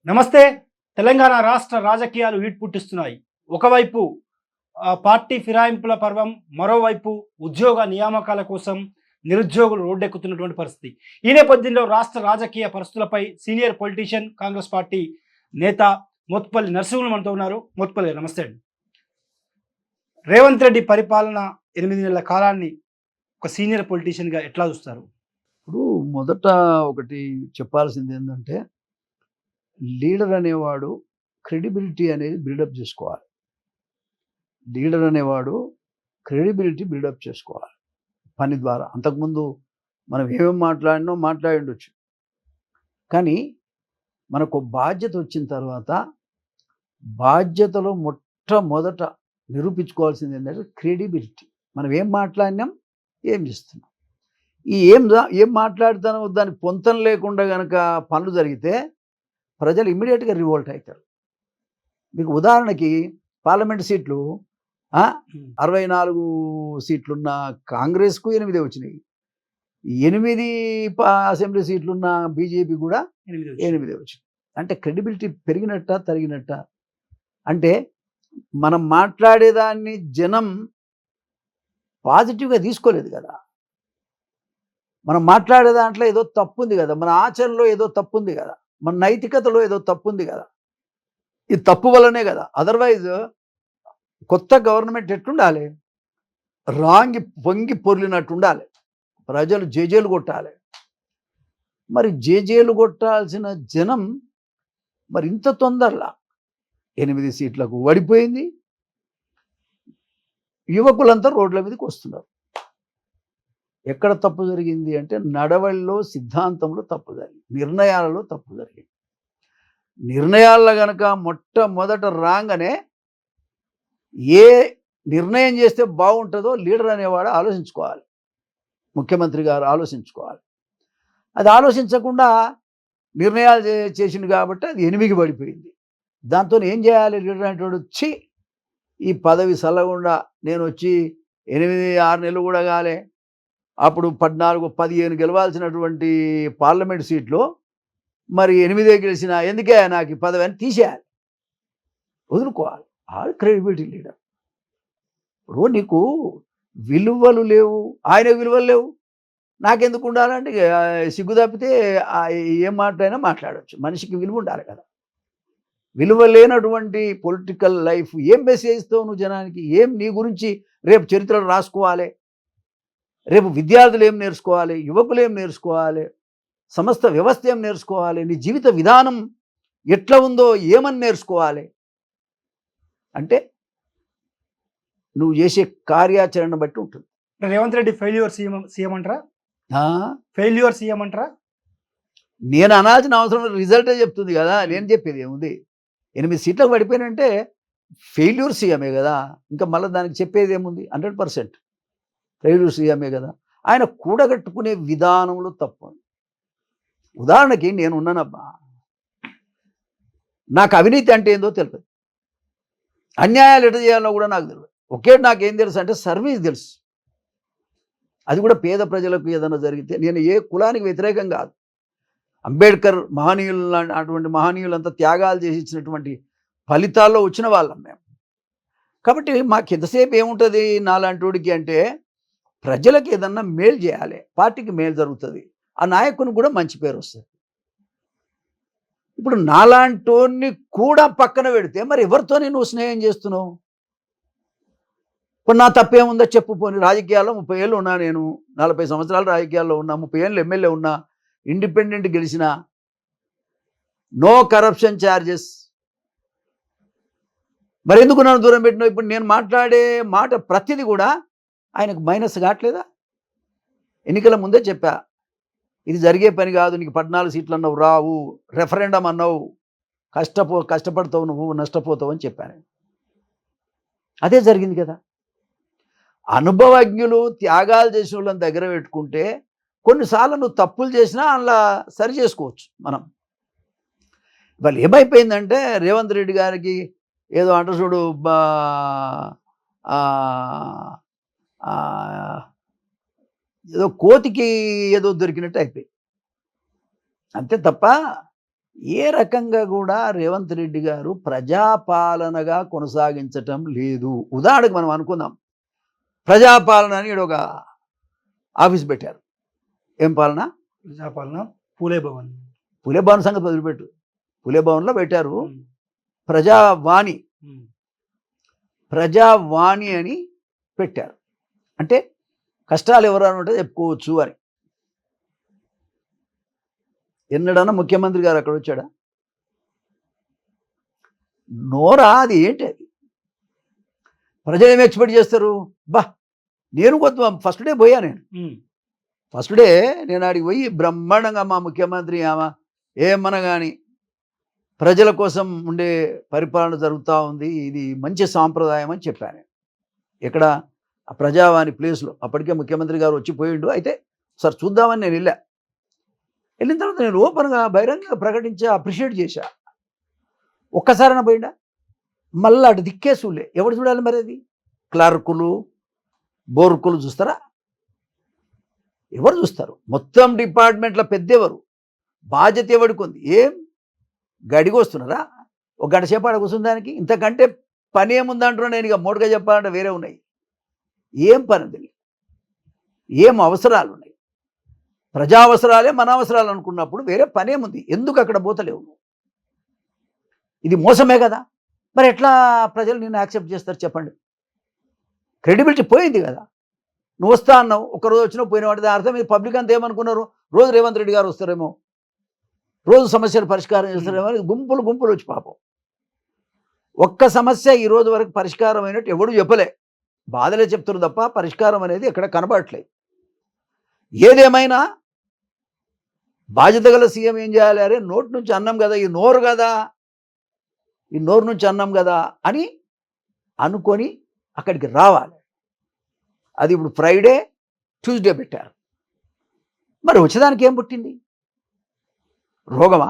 నమస్తే. తెలంగాణ రాష్ట్ర రాజకీయాలు హీట్ పుట్టిస్తున్నాయి. ఒకవైపు పార్టీ ఫిరాయింపుల పర్వం, మరోవైపు ఉద్యోగ నియామకాల కోసం నిరుద్యోగులు రోడ్డెక్కుతున్నటువంటి పరిస్థితి. ఈ నేపథ్యంలో రాష్ట్ర రాజకీయ పరిస్థితులపై సీనియర్ పొలిటీషియన్, కాంగ్రెస్ పార్టీ నేత మోత్పల్లి నరసింహులు మనతో ఉన్నారు. మోత్పల్లి గారు నమస్తే అండి. రేవంత్ రెడ్డి పరిపాలన 8 నెలల కాలాన్ని ఒక సీనియర్ పొలిటీషియన్‌గా ఎట్లా చూస్తారు? ఇప్పుడు మొదట ఒకటి చెప్పాల్సింది ఏంటంటే, లీడర్ అనేవాడు క్రెడిబిలిటీ అనేది బిల్డప్ చేసుకోవాలి. లీడర్ అనేవాడు క్రెడిబిలిటీ బిల్డప్ చేసుకోవాలి పని ద్వారా. అంతకుముందు మనం ఏమేమి మాట్లాడి ఉండొచ్చు. కానీ మనకు బాధ్యత వచ్చిన తర్వాత బాధ్యతలో మొట్టమొదట నిరూపించుకోవాల్సింది ఏంటంటే క్రెడిబిలిటీ. మనం ఏం మాట్లాడినాం, ఏం చేస్తున్నాం. ఈ ఏం మాట్లాడుతానో దానికి పొంతం లేకుండా గనక పనులు జరిగితే ప్రజలు ఇమ్మీడియట్‌గా రివోల్ట్ అవుతారు. మీకు ఉదాహరణకి పార్లమెంట్ సీట్లు 64 సీట్లున్న కాంగ్రెస్‌కు 8 వచ్చినాయి. 8 అసెంబ్లీ సీట్లున్న బీజేపీ కూడా 8 వచ్చినాయి. అంటే క్రెడిబిలిటీ పెరిగినట్టా, తరిగినట్టా? అంటే మనం మాట్లాడేదాన్ని జనం పాజిటివ్‌గా తీసుకోలేదు కదా. మనం మాట్లాడే దాంట్లో ఏదో తప్పు ఉంది కదా, మన ఆచరణలో ఏదో తప్పు ఉంది కదా, మన నైతికతలో ఏదో తప్పు ఉంది కదా. ఈ తప్పు వల్లనే కదా. అదర్వైజ్ కొత్త గవర్నమెంట్ ఎట్లుండాలి, రాంగి పొంగి పొర్లినట్టు ఉండాలి. ప్రజలు జేజేలు కొట్టాలి. మరి జేజేలు కొట్టాల్సిన జనం మరి ఇంత తొందరలా 8 సీట్లకు ఓడిపోయింది. యువకులంతా రోడ్ల మీదకి వస్తున్నారు. ఎక్కడ తప్పు జరిగింది అంటే నడవడిలో, సిద్ధాంతంలో తప్పు జరిగింది, నిర్ణయాలలో తప్పు జరిగింది. నిర్ణయాల్లో గనక మొట్టమొదట రాగానే ఏ నిర్ణయం చేస్తే బాగుంటుందో లీడర్ అనేవాడు ఆలోచించుకోవాలి. ముఖ్యమంత్రి గారు ఆలోచించుకోవాలి. అది ఆలోచించకుండా నిర్ణయాలు చేసింది కాబట్టి అది ఎనిమికి పడిపోయింది. దాంతో ఏం చేయాలి లీడర్ అనేవాడు? ఈ పదవి సల్లగుండా నేను వచ్చి 8-6 నెలలు కూడా కాలే, అప్పుడు 14-15 గెలవాల్సినటువంటి పార్లమెంట్ సీట్లో మరి 8 గెలిచిన, ఎందుకే నాకు ఈ పదవి అని తీసేయాలి, వదులుకోవాలి. ఆడు క్రెడిబిలిటీ లీడర్. ఇప్పుడు నీకు విలువలు లేవు, ఆయన విలువలు లేవు, నాకెందుకు ఉండాలంటే సిగ్గు తప్పితే ఏం మాటైనా మాట్లాడవచ్చు. మనిషికి విలువ ఉండాలి కదా. విలువ లేనటువంటి పొలిటికల్ లైఫ్ ఏం మెసేజ్ ఇస్తావు నువ్వు జనానికి? ఏం నీ గురించి రేపు చరిత్రలు రాసుకోవాలి? రేపు విద్యార్థులు ఏం నేర్చుకోవాలి, యువకులు ఏం నేర్చుకోవాలి, సమస్త వ్యవస్థ ఏం నేర్చుకోవాలి, నీ జీవిత విధానం ఎట్లా ఉందో ఏమని నేర్చుకోవాలి? అంటే నువ్వు చేసే కార్యాచరణ బట్టి ఉంటుంది. రేవంత్ రెడ్డి ఫెయిల్యూర్ సీఎం అంటారా? ఫెయిల్యూర్ సీఎం అంటారా? నేను అనాల్సిన అవసరం రిజల్టే చెప్తుంది కదా. నేను చెప్పేది ఏముంది? 8 సీట్లకు పడిపోయినంటే ఫెయిల్యూర్ సీఎమే కదా. ఇంకా మళ్ళీ దానికి చెప్పేది ఏముంది? 100% ఫెయిల్యూర్ సీఎమే కదా. ఆయన కూడగట్టుకునే విధానంలో తప్పు. ఉదాహరణకి నేను ఉన్నానబ్బా, నాకు అవినీతి అంటే ఏందో తెలియదు, అన్యాయాలు ఎట చేయాలో కూడా నాకు తెలియదు. నాకేం తెలుసు అంటే సర్వీస్ తెలుసు. అది కూడా పేద ప్రజలకు ఏదైనా జరిగితే, నేను ఏ కులానికి వ్యతిరేకం కాదు. అంబేద్కర్ మహనీయులు అటువంటి మహనీయులంతా త్యాగాలు చేసి ఇచ్చినటువంటి ఫలితాల్లో వచ్చిన వాళ్ళం మేము. కాబట్టి మాకు ఎంతసేపు ఏముంటుంది నాలాంటి అంటే, ప్రజలకు ఏదన్నా మేలు చేయాలి, పార్టీకి మేలు జరుగుతుంది, ఆ నాయకునికి కూడా మంచి పేరు వస్తుంది. ఇప్పుడు నాలాంటోన్ని కూడా పక్కన పెడితే మరి ఎవరితోనే నువ్వు స్నేహం చేస్తున్నావు? ఇప్పుడు నా తప్పేముందో చెప్పు. పోనీ రాజకీయాల్లో 30 ఏళ్ళు ఉన్నా, నేను 40 సంవత్సరాలు రాజకీయాల్లో ఉన్నా, 30 ఏళ్ళు ఎమ్మెల్యే ఉన్నా, ఇండిపెండెంట్ గెలిచిన, నో కరప్షన్ ఛార్జెస్. మరి ఎందుకు నన్ను దూరం పెట్టినావు? ఇప్పుడు నేను మాట్లాడే మాట ప్రతిదీ కూడా ఆయనకు మైనస్ కావట్లేదా? ఎన్నికల ముందే చెప్పా, ఇది జరిగే పని కాదు, నీకు 14 సీట్లు అన్నావు రావు, రెఫరెండం అన్నావు, కష్టపడతావు, నువ్వు నష్టపోతావు అని చెప్పాను. అదే జరిగింది కదా. అనుభవజ్ఞులు, త్యాగాలు చేసిన వాళ్ళని దగ్గర పెట్టుకుంటే కొన్నిసార్లు నువ్వు తప్పులు చేసినా అలా సరి చేసుకోవచ్చు మనం. వాళ్ళు ఏమైపోయిందంటే రేవంత్ రెడ్డి గారికి ఏదో అంట చూడు, ఏదో కోతికి ఏదో దొరికినట్టు అయిపోయింది. అంతే తప్ప ఏ రకంగా కూడా రేవంత్ రెడ్డి గారు ప్రజాపాలనగా కొనసాగించటం లేదు. ఉదాహరణకు మనం అనుకుందాం, ప్రజాపాలన అని ఈడ ఒక ఆఫీస్ పెట్టారు. ఏం పాలన? ప్రజాపాలన. పూలే భవన్. పులే భవన్ సంగతి వదిలిపెట్టు. పులే భవన్లో పెట్టారు ఉమ్, ప్రజావాణి. ఉమ్, ప్రజావాణి అని పెట్టారు. అంటే కష్టాలు ఎవరైనా ఉంటే చెప్పుకోవచ్చు అని. ఎన్నడన్నా ముఖ్యమంత్రి గారు అక్కడ వచ్చాడా? నోరా అది ఏంటి అది? ప్రజలు ఏమి ఎక్స్పెక్ట్ చేస్తారు? బా నేను కొంత ఫస్ట్ డే పోయా. ఉమ్, ఫస్ట్ డే నేను ఆడికి పోయి బ్రహ్మాండంగా మా ముఖ్యమంత్రి ఆమె ఏమన్నా కానీ ప్రజల కోసం ఉండే పరిపాలన జరుగుతూ ఉంది, ఇది మంచి సాంప్రదాయం అని చెప్పాను. ఇక్కడ ఆ ప్రజావాణి ప్లేస్లో అప్పటికే ముఖ్యమంత్రి గారు వచ్చిపోయిండు. అయితే సార్ చూద్దామని నేను వెళ్ళిన తర్వాత నేను ఓపెన్గా బహిరంగంగా ప్రకటించి అప్రిషియేట్ చేశా. ఒక్కసారైనా పోయిండా? మళ్ళీ అటు దిక్కే చూడలే. ఎవరు చూడాలి మరి? అది క్లర్కులు బోర్కులు చూస్తారా? ఎవరు చూస్తారు? మొత్తం డిపార్ట్మెంట్లో పెద్దెవరు? బాధ్యత ఎవరికి ఉంది? ఏం గడికి వస్తున్నారా? ఒక గంట సేపు ఆడ కూర్చున్న దానికి ఇంతకంటే పని ఏముందంటున్నా. నేను ఇక మోటుగా చెప్పాలంటే వేరే ఉన్నాయి. ఏం పని ఉంది? ఏం అవసరాలు ఉన్నాయి? ప్రజా అవసరాలే మన అవసరాలు అనుకున్నప్పుడు వేరే పని ఏముంది? ఎందుకు అక్కడ పోతలేవు? ఇది మోసమే కదా. మరి ఎట్లా ప్రజలు నిన్ను యాక్సెప్ట్ చేస్తారు చెప్పండి? క్రెడిబిలిటీ పోయింది కదా. నువ్వు వస్తా అన్నావు, ఒకరోజు వచ్చినావు, పోయిన వాటి అర్థం ఇది. పబ్లిక్ అంతా ఏమనుకున్నారు? రోజు రేవంత్ రెడ్డి గారు వస్తారేమో, రోజు సమస్యలు పరిష్కారం చేస్తారేమో అని గుంపులు గుంపులు వచ్చి పాపం ఒక్క సమస్య ఈ రోజు వరకు పరిష్కారం అయినట్టు ఎవడు చెప్పలే. బాధలే చెప్తున్నారు తప్ప పరిష్కారం అనేది ఎక్కడ కనబడట్లేదు. ఏదేమైనా బాధ్యత గల సీఎం ఏం చేయాలి? అరే నోటి నుంచి అన్నం కదా, ఈ నోరు కదా, ఈ నోరు నుంచి అన్నం కదా అని అనుకొని అక్కడికి రావాలి. అది ఇప్పుడు ఫ్రైడే ట్యూస్డే పెట్టారు. మరి వచ్చేదానికి ఏం పుట్టింది? రోగమా?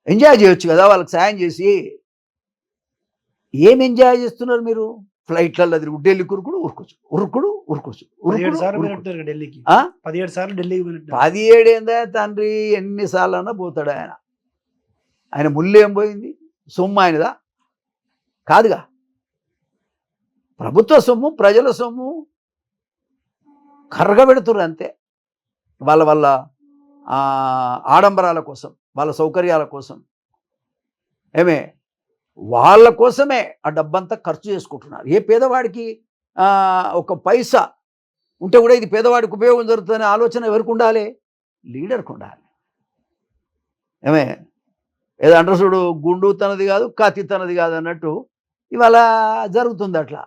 ఎంజాయ్ చేయొచ్చు కదా వాళ్ళకి సాయం చేసి. ఏం ఎంజాయ్ చేస్తున్నారు మీరు? ఫ్లైట్లలో తిరుగు, ఢిల్లీ కురుకుడు ఉరుకోవచ్చు, ఉరుకుడు ఉరుకోవచ్చు, 17 సార్లు పోయినట్టు ఢిల్లీకి. 17 సార్లు ఢిల్లీకి పోయినట్టు. 17 ఏందా తండ్రి? ఎన్నిసార్లు అన్నా పోతాడు ఆయన. ఆయన ముళ్ళు ఏం పోయింది? సొమ్ము ఆయనదా కాదుగా. ప్రభుత్వ సొమ్ము, ప్రజల సొమ్ము కరగబెడుతున్నారు అంతే. వాళ్ళ ఆడంబరాల కోసం, వాళ్ళ సౌకర్యాల కోసం, ఏమే వాళ్ళ కోసమే ఆ డబ్బంతా ఖర్చు చేసుకుంటున్నారు. ఏ పేదవాడికి ఒక పైసా ఉంటే కూడా ఇది పేదవాడికి ఉపయోగం జరుగుతుందనే ఆలోచన ఎవరికి ఉండాలి? లీడర్కి ఉండాలి. ఏమే ఏదో అంటారు చూడు, గుండు తనది కాదు కత్తి తనది కాదు అన్నట్టు ఇవాళ జరుగుతుంది అట్లా.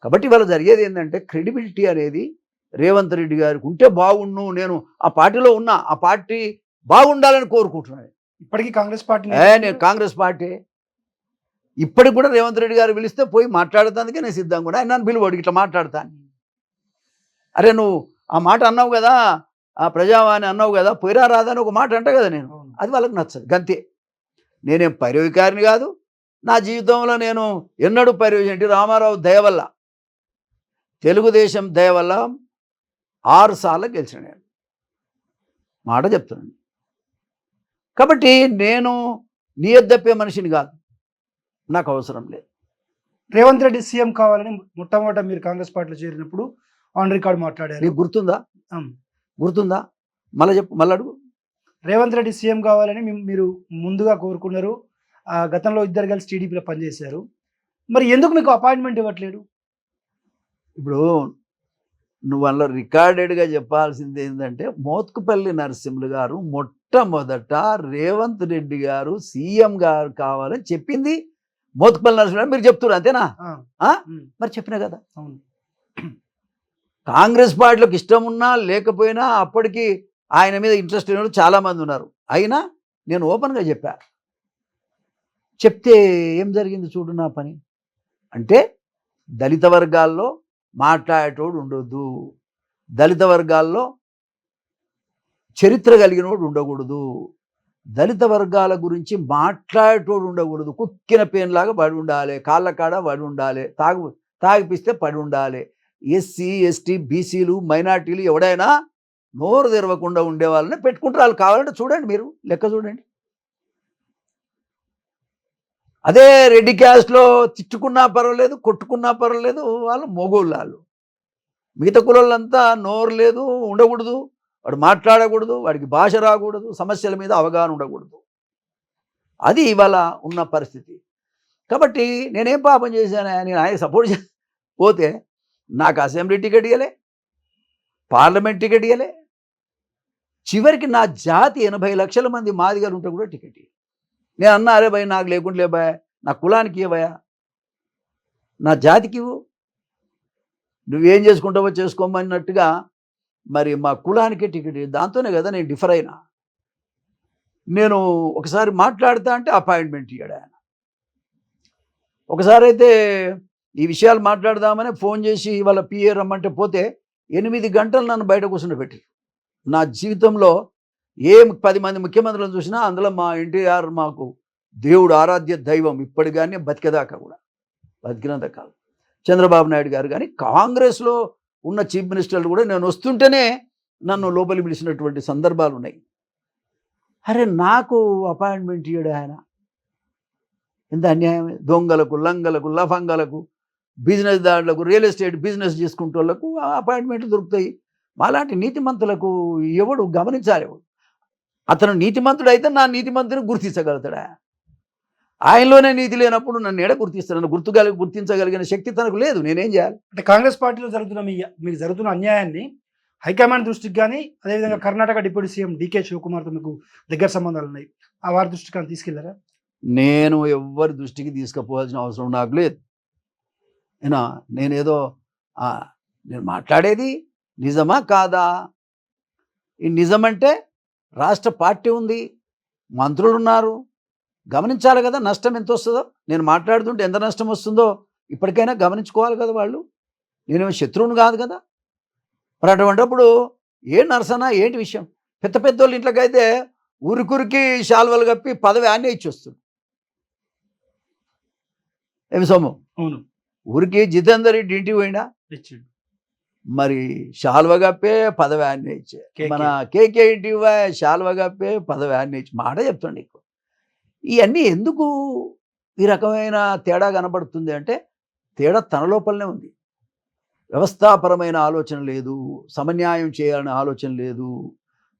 కాబట్టి ఇవాళ జరిగేది ఏంటంటే క్రెడిబిలిటీ అనేది రేవంత్ రెడ్డి గారికి ఉంటే బాగుండు. నేను ఆ పార్టీలో ఉన్నా, ఆ పార్టీ బాగుండాలని కోరుకుంటున్నాను. ఇప్పటికీ కాంగ్రెస్ పార్టీ నేను కాంగ్రెస్ పార్టీ ఇప్పటికి కూడా రేవంత్ రెడ్డి గారు పిలిస్తే పోయి మాట్లాడటానికే నేను సిద్ధంగా కూడా. ఆయన నన్ను పిలువాడు, ఇట్లా మాట్లాడతాను. అరే నువ్వు ఆ మాట అన్నావు కదా, ఆ ప్రజావాణి అన్నావు కదా, పోయిరా రాదని ఒక మాట అంట కదా నేను. అది వాళ్ళకి నచ్చదు గంతే. నేనేం పైరవికారిని కాదు. నా జీవితంలో నేను ఎన్నడూ ఎన్టీ రామారావు దయ వల్ల, తెలుగుదేశం దయ వల్ల 6 సార్లు గెలిచిన నేను మాట చెప్తున్నాను. కాబట్టి నేను నియద్దప్పే మనిషిని కాదు, నాకు అవసరం లేదు. రేవంత్ రెడ్డి సీఎం కావాలని మొట్టమొదట మీరు కాంగ్రెస్ పార్టీలో చేరినప్పుడు ఆన్ రికార్డ్ మాట్లాడారు. నీకు గుర్తుందా? గుర్తుందా? మళ్ళీ చెప్పు, మళ్ళీ అడుగు. రేవంత్ రెడ్డి సీఎం కావాలని మీరు ముందుగా కోరుకున్నారు. గతంలో ఇద్దరు కలిసి టీడీపీలో పనిచేశారు. మరి ఎందుకు మీకు అపాయింట్మెంట్ ఇవ్వట్లేదు? ఇప్పుడు నువ్వు అందులో రికార్డెడ్గా చెప్పాల్సింది ఏంటంటే, మోత్కుపల్లి నరసింహులు గారు మొట్టమొదట రేవంత్ రెడ్డి గారు సీఎం గారు కావాలని చెప్పింది మోత్కుపల్లి నరసింహులు. మీరు చెప్తున్నారు అంతేనా? మరి చెప్పినా కదా. అవును. కాంగ్రెస్ పార్టీలోకి ఇష్టం ఉన్నా లేకపోయినా అప్పటికి ఆయన మీద ఇంట్రెస్ట్ ఉన్న వాళ్ళు చాలామంది ఉన్నారు. అయినా నేను ఓపెన్గా చెప్తే ఏం జరిగింది చూడు నా పని. అంటే దళిత వర్గాల్లో మాట్లాడేటోడు ఉండొద్దు, దళిత వర్గాల్లో చరిత్ర కలిగినోడు ఉండకూడదు, దళిత వర్గాల గురించి మాట్లాడేటోడు ఉండకూడదు. కుక్కిన పేన్లాగా పడి ఉండాలి, కాళ్ళ కాడ పడి ఉండాలి, తాగిపిస్తే పడి ఉండాలి. ఎస్సీ ఎస్టీ బీసీలు మైనార్టీలు ఎవడైనా నోరు తెరవకుండా ఉండే వాళ్ళని పెట్టుకుంటారు. వాళ్ళు కావాలంటే చూడండి, మీరు లెక్క చూడండి. అదే రెడ్డి క్యాస్ట్లో తిట్టుకున్నా పర్వాలేదు, కొట్టుకున్నా పర్వాలేదు, వాళ్ళు మొగోళ్ళు. వాళ్ళు మిగతా కులాలంతా నోరు లేదు, ఉండకూడదు, వాడు మాట్లాడకూడదు, వాడికి భాష రాకూడదు, సమస్యల మీద అవగాహన ఉండకూడదు. అది ఇవాళ ఉన్న పరిస్థితి. కాబట్టి నేనేం పాపం చేశాను? నేను ఆయన సపోర్ట్ పోతే నాకు అసెంబ్లీ టికెట్ ఇవ్వలే, పార్లమెంట్ టికెట్ ఇవ్వలే, చివరికి నా జాతి 80 లక్షల మంది మాదిగలు ఉంటే కూడా టికెట్ ఇవ్వలే. నేను అన్నా, అరే భయ్ నాకు లేకుంటే భయ, నా కులానికి ఇవ్వయా, నా జాతికి ఇవ్వు, నువ్వేం చేసుకుంటావో చేసుకోమన్నట్టుగా మరి మా కులానికే టికెట్. దాంతోనే కదా నేను డిఫర్ అయినా. నేను ఒకసారి మాట్లాడుతా అంటే అపాయింట్మెంట్ ఇయ్యాడు ఆయన. ఒకసారి అయితే ఈ విషయాలు మాట్లాడదామని ఫోన్ చేసి వాళ్ళ పిఏ రమ్మంటే పోతే 8 గంటలు నన్ను బయట కూర్చుని పెట్టారు. నా జీవితంలో 10 మంది ముఖ్యమంత్రులను చూసినా అందులో మా ఎన్టీఆర్ మాకు దేవుడు, ఆరాధ్య దైవం, ఇప్పటిగానే బతికేదాకా కూడా, బతికినంత కాలం. చంద్రబాబు నాయుడు గారు కానీ, కాంగ్రెస్లో ఉన్న చీఫ్ మినిస్టర్లు కూడా నేను వస్తుంటేనే నన్ను లోపలికి పిలిచినటువంటి సందర్భాలు ఉన్నాయి. అరే నాకు అపాయింట్మెంట్ ఇయ్యడు ఆయన, ఎంత అన్యాయం! దొంగలకు, లంగలకు, లఫంగలకు, బిజినెస్ దారులకు, రియల్ ఎస్టేట్ బిజినెస్ చేసుకుంటే వాళ్ళకు అపాయింట్మెంట్లు దొరుకుతాయి. మాలాంటి నీతిమంతులకు ఎవడు గమనించాలి? అతను నీతిమంతుడు అయితే నా నీతిమంతుని గుర్తించగలుగుతాడా? ఆయనలోనే నీతి లేనప్పుడు నన్ను ఎడ గుర్తిస్తాను? నన్ను గుర్తించగలిగిన శక్తి తనకు లేదు. నేనేం చేయాలి? అంటే కాంగ్రెస్ పార్టీలో జరుగుతున్న మీకు జరుగుతున్న అన్యాయాన్ని హైకమాండ్ దృష్టికి కానీ, అదేవిధంగా కర్ణాటక డిప్యూటీ సీఎం డీకే శివకుమార్తో మీకు దగ్గర సంబంధాలు ఉన్నాయి, ఆ వారి దృష్టికి కానీ తీసుకెళ్లారా? నేను ఎవ్వరి దృష్టికి తీసుకుపోవాల్సిన అవసరం నాకు లేదు. నేనేదో నేను మాట్లాడేది నిజమా కాదా? ఈ నిజమంటే రాష్ట్ర పార్టీ ఉంది, మంత్రులు ఉన్నారు, గమనించాలి కదా నష్టం ఎంత వస్తుందో. నేను మాట్లాడుతుంటే ఎంత నష్టం వస్తుందో ఇప్పటికైనా గమనించుకోవాలి కదా వాళ్ళు. నేనేమో శత్రువును కాదు కదా. మరి అటువంటిప్పుడు నరసన ఏంటి విషయం? పెద్ద పెద్దోళ్ళు ఇంట్లోకైతే ఊరికురికి శాల్వలు కప్పి పదవి ఆనే ఇచ్చొస్తుంది. ఏమి సొమ్ము? అవును, ఊరికి జితేందర్ రెడ్డి ఇంటికి పోయినా మరి శాల్వ కప్పే పదవి ఆనే ఇచ్చే. మన కేకే ఇంటికి శాల్వ కప్పే పదవి ఆనే ఇచ్చి మాట చెప్తాను నీకు. ఇవన్నీ ఎందుకు ఈ రకమైన తేడా కనబడుతుంది అంటే, తేడా తన లోపలనే ఉంది. వ్యవస్థాపరమైన ఆలోచన లేదు, సమన్యాయం చేయాలనే ఆలోచన లేదు,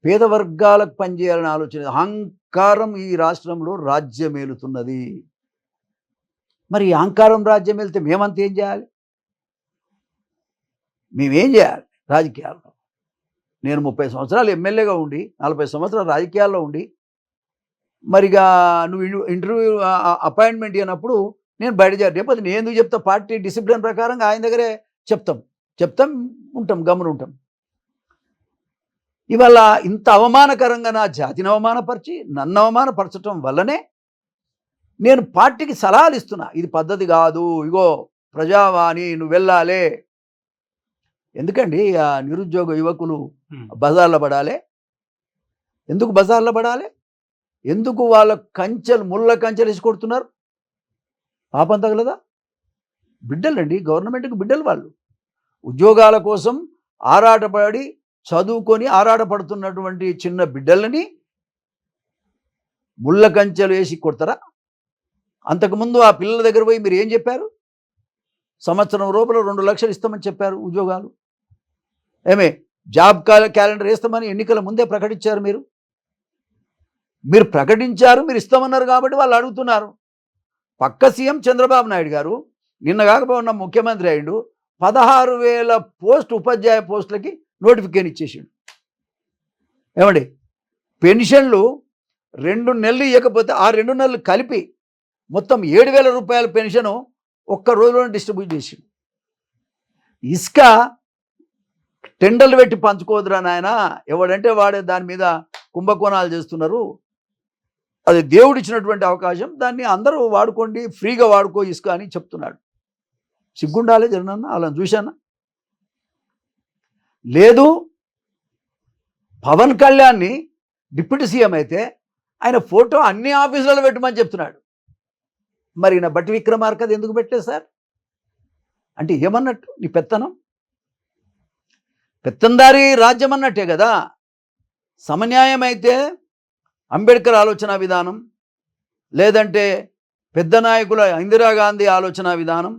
పేద వర్గాలకు పనిచేయాలనే ఆలోచన లేదు. అహంకారం ఈ రాష్ట్రంలో రాజ్యమేలుతున్నది. మరి ఈ అహంకారం రాజ్యం వెళ్తే మేమంతా ఏం చేయాలి? మేమేం చేయాలి రాజకీయాల్లో? నేను 30 సంవత్సరాలు ఎమ్మెల్యేగా ఉండి, 40 సంవత్సరాలు రాజకీయాల్లో ఉండి, మరిగా నువ్వు ఇంటర్వ్యూ అపాయింట్మెంట్ ఇవ్వనప్పుడు నేను బయట చేయాలి. రేపు నేను ఎందుకు చెప్తా? పార్టీ డిసిప్లిన్ ప్రకారంగా ఆయన దగ్గరే చెప్తాం ఉంటాం, గమనం ఉంటాం. ఇవాళ ఇంత అవమానకరంగా నా జాతిని అవమానపరిచి, నన్ను అవమానపరచడం వల్లనే నేను పార్టీకి సలహాలు ఇస్తున్నా. ఇది పద్ధతి కాదు, ఇగో ప్రజావాణి, నువ్వు వెళ్ళాలి. ఎందుకండి ఆ నిరుద్యోగ యువకులు బజార్లో పడాలి? ఎందుకు బజార్లో పడాలి? ఎందుకు వాళ్ళ ముళ్ళ కంచెలు వేసి కొడుతున్నారు? పాపం తగలదా? బిడ్డలండి, గవర్నమెంట్కి బిడ్డలు వాళ్ళు. ఉద్యోగాల కోసం ఆరాటపడి చదువుకొని ఆరాటపడుతున్నటువంటి చిన్న బిడ్డలని ముళ్ళ కంచెలు వేసి కొడతారా? అంతకుముందు ఆ పిల్లల దగ్గర పోయి మీరు ఏం చెప్పారు? సంవత్సరం లోపల 2 లక్షలు ఇస్తామని చెప్పారు ఉద్యోగాలు. జాబ్ క్యాలెండర్ వేస్తామని ఎన్నికల ముందే ప్రకటించారు. మీరు ప్రకటించారు, మీరు ఇస్తామన్నారు కాబట్టి వాళ్ళు అడుగుతున్నారు. పక్క సీఎం చంద్రబాబు నాయుడు గారు నిన్న కాకపోయినా ముఖ్యమంత్రి అయ్యిండు, 16,000 ఉపాధ్యాయ పోస్టులకి నోటిఫికేషన్ ఇచ్చేసిండు. ఏమండి, పెన్షన్లు 2 నెలలు ఇవ్వకపోతే ఆ 2 నెలలు కలిపి మొత్తం 7,000 రూపాయల పెన్షను ఒక్క రోజులోనే డిస్ట్రిబ్యూట్ చేసిండు. ఇసుక టెండర్లు పెట్టి పంచుకోదురా నాయన, ఎవడంటే వాడే దాని మీద కుంభకోణాలు చేస్తున్నారు. అది దేవుడిచ్చినటువంటి అవకాశం, దాన్ని అందరూ వాడుకోండి, ఫ్రీగా వాడుకో ఇసుక అని చెప్తున్నాడు. సిగ్గుండాలే జగనన్న, అలా చూశానా? లేదు, పవన్ కళ్యాణ్ని డిప్యూటీ సీఎం అయితే ఆయన ఫోటో అన్ని ఆఫీసులలో పెట్టమని చెప్తున్నాడు. మరి నా బట్టి విక్రమార్కది ఎందుకు పెట్టలేదు సార్? అంటే ఏమన్నట్టు నీ పెత్తనం? పెత్తందారీ రాజ్యం అన్నట్టే కదా. సమన్యాయం అయితే అంబేద్కర్ ఆలోచన విధానం, లేదంటే పెద్ద నాయకుల ఇందిరాగాంధీ ఆలోచన విధానం,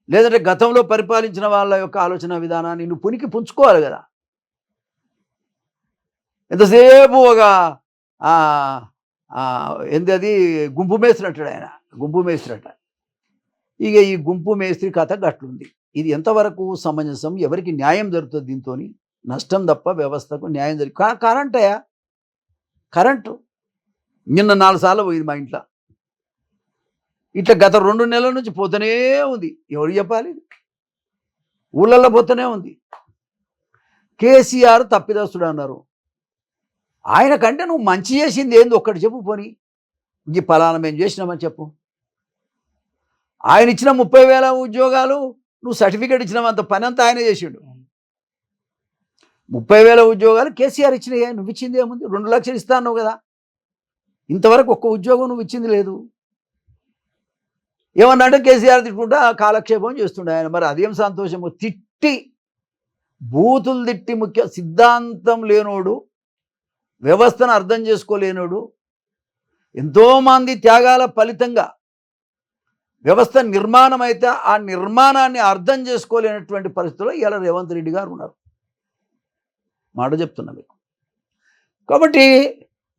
లేదంటే గతంలో పరిపాలించిన వాళ్ళ యొక్క ఆలోచన విధానాన్ని నువ్వు పునికి పుంజుకోవాలి కదా. ఎంతసేపు ఒక ఏంది అది గుంపు మేస్త్రి అంటాడు ఆయన, గుంపు మేస్త్రి అంట. ఇక ఈ గుంపు మేస్త్రి కథ గట్లుంది. ఇది ఎంతవరకు సమంజసం, ఎవరికి న్యాయం జరుగుతుంది? దీంతో నష్టం తప్ప వ్యవస్థకు న్యాయం జరుగుతుంది. కరెంటయా, కరెంటు నిన్న 4 సార్లు పోయింది మా ఇంట్లో. ఇట్లా గత 2 నెలల నుంచి పోతూనే ఉంది. ఎవరు చెప్పాలి? ఊళ్ళల్లో పోతూనే ఉంది. కేసీఆర్ తప్పిదస్తుడు అన్నారు. ఆయన కంటే నువ్వు మంచి చేసింది ఏంది ఒక్కటి చెప్పు. పోనీ ఈ పలానా మేము చేసినామని చెప్పు. ఆయన ఇచ్చిన 30,000 ఉద్యోగాలు నువ్వు సర్టిఫికేట్ ఇచ్చినావంత పని అంతా ఆయనే చేసిండు. 30,000 ఉద్యోగాలు కేసీఆర్ ఇచ్చినాయే, నువ్వు ఇచ్చింది ఏముంది? 2 లక్షలు ఇస్తా అన్నావు కదా, ఇంతవరకు ఒక్క ఉద్యోగం నువ్వు ఇచ్చింది లేదు. ఏమన్నా అంటే కేసీఆర్ తిట్టుకుంటా కాలక్షేపం చేస్తుండే ఆయన. మరి అదేం సంతోషము? తిట్టి బూతులు తిట్టి, ముఖ్య సిద్ధాంతం లేనోడు, వ్యవస్థను అర్థం చేసుకోలేనోడు, ఎంతోమంది త్యాగాల ఫలితంగా వ్యవస్థ నిర్మాణం అయితే ఆ నిర్మాణాన్ని అర్థం చేసుకోలేనటువంటి పరిస్థితుల్లో ఇలా రేవంత్ రెడ్డి గారు ఉన్నారు. మాట చెప్తున్నా మీకు. కాబట్టి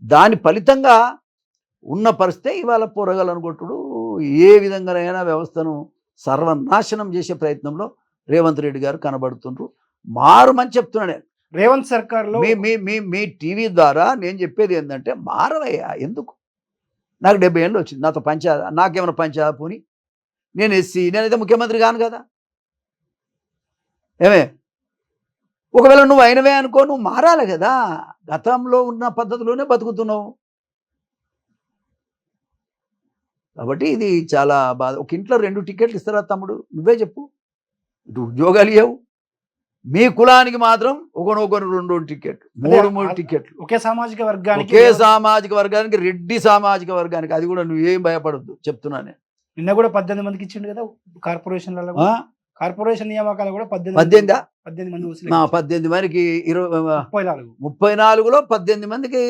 దాని ఫలితంగా ఉన్న పరిస్థితే ఇవాళ పోరగాలను కొట్టుడు, ఏ విధంగానైనా వ్యవస్థను సర్వనాశనం చేసే ప్రయత్నంలో రేవంత్ రెడ్డి గారు కనబడుతుండ్రు. మారమని చెప్తున్నాను నేను. రేవంత్ సర్కార్లో మీ మీ మీ మీ టీవీ ద్వారా నేను చెప్పేది ఏంటంటే మారవయ్యా. ఎందుకు? నాకు 70 ఏళ్ళు వచ్చింది, నాతో పంచాయతీ, నాకేమైనా పంచాయతీ పోని, నేను ఎస్సీ, నేనైతే ముఖ్యమంత్రి కాను కదా. ఏమే, ఒకవేళ నువ్వు అయినవే అనుకో, నువ్వు మారాలి కదా. గతంలో ఉన్న పద్ధతిలోనే బతుకుతున్నావు. కాబట్టి ఇది చాలా బాధ. ఒక ఇంట్లో 2 టికెట్లు ఇస్తారా తమ్ముడు? నువ్వే చెప్పు. ఇటు ఉద్యోగాలు ఇవ్వవు, మీ కులానికి మాత్రం ఒకనొకరు 2 టికెట్లు, 3 టికెట్లు. ఒకే సామాజిక వర్గానికి, ఒకే సామాజిక వర్గానికి, రెడ్డి సామాజిక వర్గానికి. అది కూడా నువ్వేం భయపడద్దు చెప్తున్నా నేను. నిన్న కూడా 18 మందికి ఇచ్చిండు కదా కార్పొరేషన్లలో. కార్పొరేషన్ నియామకాలు కూడా 18 మంది 18 మందికి 34లో 18 మందికి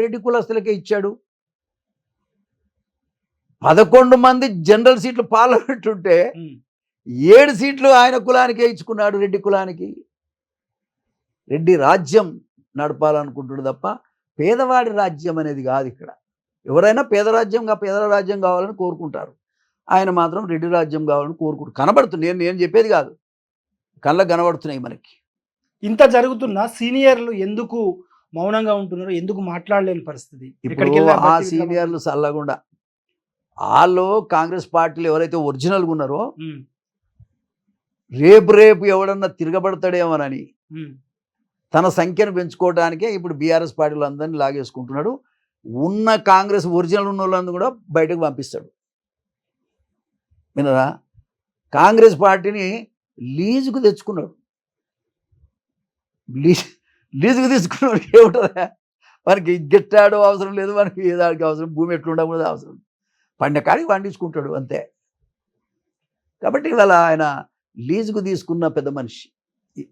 రెడ్డి కులస్తులకే ఇచ్చాడు. 11 మంది జనరల్ సీట్లు పార్లమెంట్ ఉంటే 7 సీట్లు ఆయన కులానికే ఇచ్చుకున్నాడు, రెడ్డి కులానికి. రెడ్డి రాజ్యం నడపాలనుకుంటుడు తప్ప పేదవాడి రాజ్యం అనేది కాదు ఇక్కడ. ఎవరైనా పేద రాజ్యం కావాలని కోరుకుంటారు. ఆయన మాత్రం రెడ్డి రాజ్యం కావాలని కోరుకుంటారు. కనబడుతుంది, నేను చెప్పేది కాదు, కళ్ళకు కనబడుతున్నాయి మనకి. ఇంత జరుగుతున్నా సీనియర్లు ఎందుకు మౌనంగా ఉంటున్నారు? ఎందుకు మాట్లాడలేని పరిస్థితి? ఇప్పుడు ఆ సీనియర్లు చల్లకుండా వాళ్ళు కాంగ్రెస్ పార్టీలు ఎవరైతే ఒరిజినల్గా ఉన్నారో, రేపు ఎవడన్నా తిరగబడతాడేమోనని తన సంఖ్యను పెంచుకోవడానికే ఇప్పుడు బీఆర్ఎస్ పార్టీలు అందరినీ లాగేసుకుంటున్నాడు. ఉన్న కాంగ్రెస్ ఒరిజినల్ ఉన్న వాళ్ళందరూ కూడా బయటకు పంపిస్తాడు. వినరా? కాంగ్రెస్ పార్టీని లీజుకు తెచ్చుకున్నాడు. లీజుకు తీసుకున్నాడు ఏమిటదా? మనకి గిట్టాడు అవసరం లేదు, మనకి ఏదానికి అవసరం, భూమి ఎట్లుండా కూడా అవసరం, పండిన కాడికి పండించుకుంటాడు అంతే. కాబట్టి ఇవాళ ఆయన లీజుకు తీసుకున్న పెద్ద మనిషి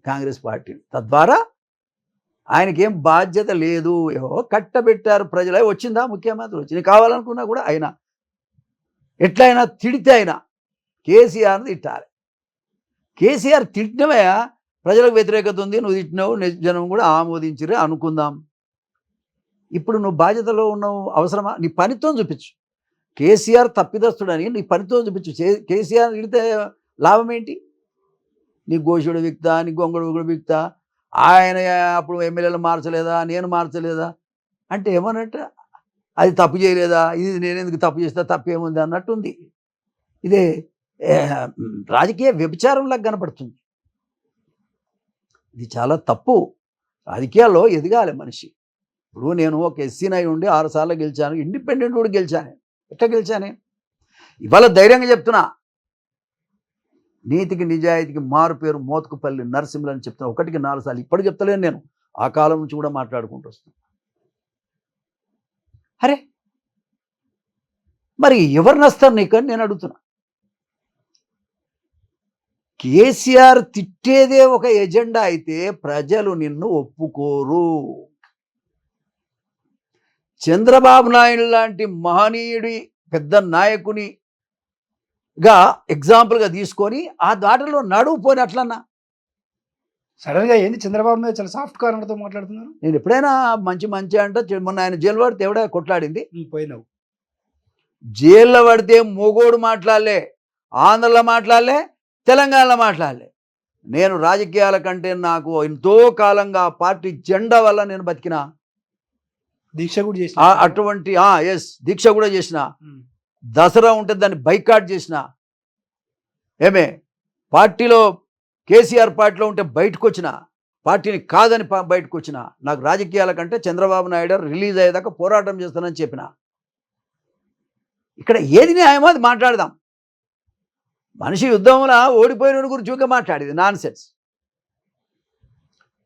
కాంగ్రెస్ పార్టీ. తద్వారా ఆయనకేం బాధ్యత లేదు. ఏవో కట్టబెట్టారు ప్రజలు. వచ్చిందా ముఖ్యమంత్రి? వచ్చింది. కావాలనుకున్నా కూడా అయినా ఎట్లయినా తిడితే అయినా కేసీఆర్ని తిట్టాలి. కేసీఆర్ తిట్టినవే ప్రజలకు వ్యతిరేకత ఉంది, నువ్వు తిట్టినావు, జనం కూడా ఆమోదించిరే అనుకుందాం. ఇప్పుడు నువ్వు బాధ్యతలో ఉన్నావు, అవసరమా? నీ పనితో చూపించు. కేసీఆర్ తప్పిదస్తుడని నీ పనితో చూపించు. కేసీఆర్ తిడితే లాభం ఏంటి? నీ గోషుడు విక్తా, నీ గొంగడు విక్తా, ఆయన అప్పుడు ఎమ్మెల్యేలు మార్చలేదా, నేను మార్చలేదా అంటే ఏమన్నట్టు? అది తప్పు చేయలేదా, ఇది నేనెందుకు తప్పు చేస్తా, తప్పేముంది అన్నట్టుంది. ఇదే రాజకీయ వ్యభిచారంలాగా కనపడుతుంది. ఇది చాలా తప్పు. రాజకీయాల్లో ఎదగాలి మనిషి. ఇప్పుడు నేను ఒక ఎస్సీనై ఉండి 6 సార్లు గెలిచాను, ఇండిపెండెంట్ కూడా గెలిచాను. ఎట్లా గెలిచానే? ఇవాళ ధైర్యంగా చెప్తున్నా, నీతికి నిజాయితీకి మారు పేరు మోత్కుపల్లి నరసింహులు అని చెప్తున్నా. 1కి 4 సార్లు ఇప్పుడు చెప్తలేను నేను, ఆ కాలం నుంచి కూడా మాట్లాడుకుంటూ వస్తాను. అరే మరి ఎవరు నస్తారు నీకని నేను అడుగుతున్నా. కేసీఆర్ తిట్టేదే ఒక ఎజెండా అయితే ప్రజలు నిన్ను ఒప్పుకోరు. చంద్రబాబు నాయుడు లాంటి మహనీయుడి పెద్ద నాయకునిగా ఎగ్జాంపుల్గా తీసుకొని ఆ దాటలో నడువు పోని అట్లన్నా. సడన్ గా ఏంది చంద్రబాబు మీద చాలా సాఫ్ట్ కార్నర్తో మాట్లాడుతున్నారు. నేను ఎప్పుడైనా మంచి మంచి అంటే మొన్న ఆయన జైలు పడితే ఎవడ కొట్లాడింది. పోయినావు జైల్లో పడితే మొగోడు మాట్లాడలే, ఆంధ్రలో మాట్లాడలే, తెలంగాణలో మాట్లాడలే. నేను రాజకీయాల కంటే నాకు ఎంతో కాలంగా పార్టీ జెండా వల్ల నేను బతికిన, దీక్ష కూడా చేసిన, అటువంటి ఎస్ దీక్ష కూడా చేసిన, దసరా ఉంటే దాన్ని బైకాట్ చేసిన, ఏమే పార్టీలో కేసీఆర్ పార్టీలో ఉంటే బయటకు వచ్చిన, పార్టీని కాదని బయటకు వచ్చిన. నాకు రాజకీయాల కంటే చంద్రబాబు నాయుడు రిలీజ్ అయ్యేదాకా పోరాటం చేస్తానని చెప్పిన. ఇక్కడ ఏది న్యాయమో అది మాట్లాడదాం. మనిషి యుద్ధంలో ఓడిపోయిన గురించి ఊరికే మాట్లాడేది నాన్ సెన్స్.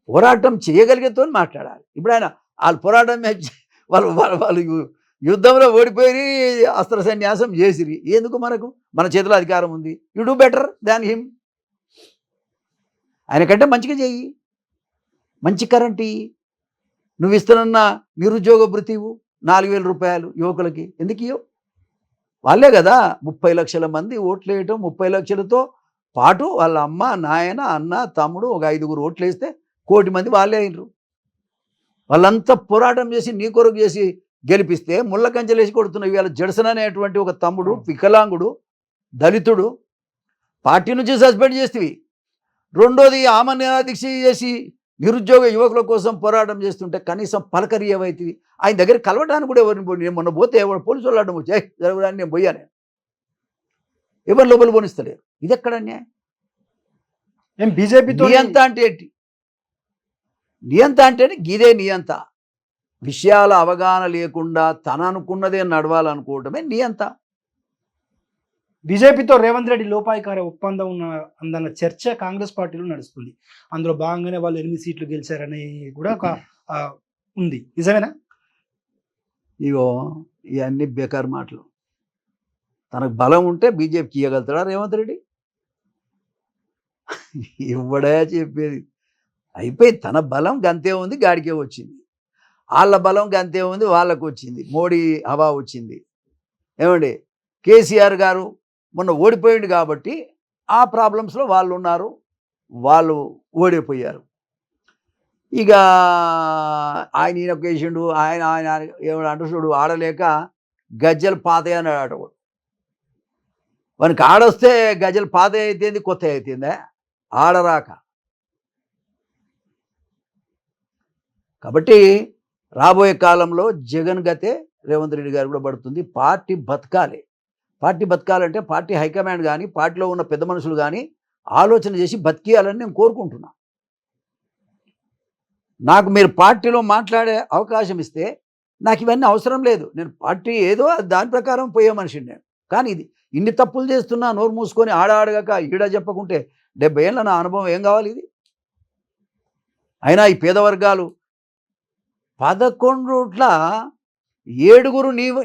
పోరాటం చేయగలిగేతో మాట్లాడాలి. ఇప్పుడు ఆయన వాళ్ళు పోరాటం వాళ్ళు యుద్ధంలో ఓడిపోయి అస్త్ర సన్యాసం చేసిరి. ఎందుకు మనకు? మన చేతిలో అధికారం ఉంది. You do better than him. ఆయన కంటే మంచిగా చెయ్యి, మంచి కరెంట్ ఇయ్యి. నువ్వు ఇస్తున్న నిరుద్యోగ భృతివు 4,000 రూపాయలు యువకులకి ఎందుకు ఇవ్వవు? వాళ్ళే కదా 30 లక్షల మంది ఓట్లు వేయటం. 30 లక్షలతో పాటు వాళ్ళ అమ్మ, నాయన, అన్న, తమ్ముడు ఒక 5గురు ఓట్లు వేస్తే 1 కోటి మంది వాళ్ళే అయినరు. వాళ్ళంతా పోరాటం చేసి నీ కొరకు చేసి గెలిపిస్తే ముళ్ళ కంచెలేసి కొడుతున్నావు. ఇవాళ జడ్సన్ అనేటువంటి ఒక తమ్ముడు, వికలాంగుడు, దళితుడు, పార్టీ నుంచి సస్పెండ్ చేస్తేవి. రెండోది ఆమె దీక్ష చేసి నిరుద్యోగ యువకుల కోసం పోరాటం చేస్తుంటే కనీసం పలకరి ఏవైతుంది. ఆయన దగ్గర కలవడానికి కూడా ఎవరిని పోయి, నేను మొన్న పోతే ఎవరు పోలీసు వాళ్ళు అడ్డం వచ్చి జరగడానికి నేను పోయాను. ఎవరు లోపల పోనిస్తలేరు. ఇది ఎక్కడ అన్యాయం? ఏం బీజేపీతో నియంత అంటే ఏంటి? నియంత అంటేనే గిదే నియంత. విషయాల అవగాహన లేకుండా తన అనుకున్నదే నడవాలనుకోవటమే నియంత. బీజేపీతో రేవంత్ రెడ్డి లోపాయికార ఒప్పందం అందన్న చర్చ కాంగ్రెస్ పార్టీలో నడుస్తుంది. అందులో భాగంగానే వాళ్ళు 8 సీట్లు గెలిచారని కూడా ఒక ఉంది. నిజమేనా? ఇగో ఇవన్నీ బేకార్ మాటలు. తనకు బలం ఉంటే బీజేపీకి ఇవ్వగలుగుతాడా రేవంత్ రెడ్డి? ఇవ్వడా చెప్పేది. అయిపోయి తన బలం గంతే ఉంది, గాడికే వచ్చింది. వాళ్ళ బలం గంతే ఉంది, వాళ్ళకు వచ్చింది. మోడీ హవా వచ్చింది. ఏమండి, కేసీఆర్ గారు మొన్న ఓడిపోయింది కాబట్టి ఆ ప్రాబ్లమ్స్లో వాళ్ళు ఉన్నారు, వాళ్ళు ఓడిపోయారు. ఇక ఆయన ఈయన కేసిండు, ఆయన ఏమన్నా అంటున్నాడు, ఆడలేక గజ్జలు పాతయ్య అని ఆడవాడు. వానికి ఆడొస్తే గజ్జలు పాత అయితేంది, కొత్త అయితేందా? ఆడరాక. కాబట్టి రాబోయే కాలంలో జగన్ గతే రేవంత్ రెడ్డి గారు కూడా పడుతుంది. పార్టీ బతకాలి. పార్టీ బతకాలంటే పార్టీ హైకమాండ్ కానీ, పార్టీలో ఉన్న పెద్ద మనుషులు కానీ ఆలోచన చేసి బతికేయాలని నేను కోరుకుంటున్నా. నాకు మీరు పార్టీలో మాట్లాడే అవకాశం ఇస్తే నాకు ఇవన్నీ అవసరం లేదు. నేను పార్టీ ఏదో దాని ప్రకారం పోయే మనిషిని నేను. కానీ ఇది ఇన్ని తప్పులు చేస్తున్నా నోరు మూసుకొని ఆడగాక ఈడ చెప్పకుంటే 70 ఏళ్ళ నా అనుభవం ఏం కావాలి ఇది? అయినా ఈ పేద వర్గాలు 11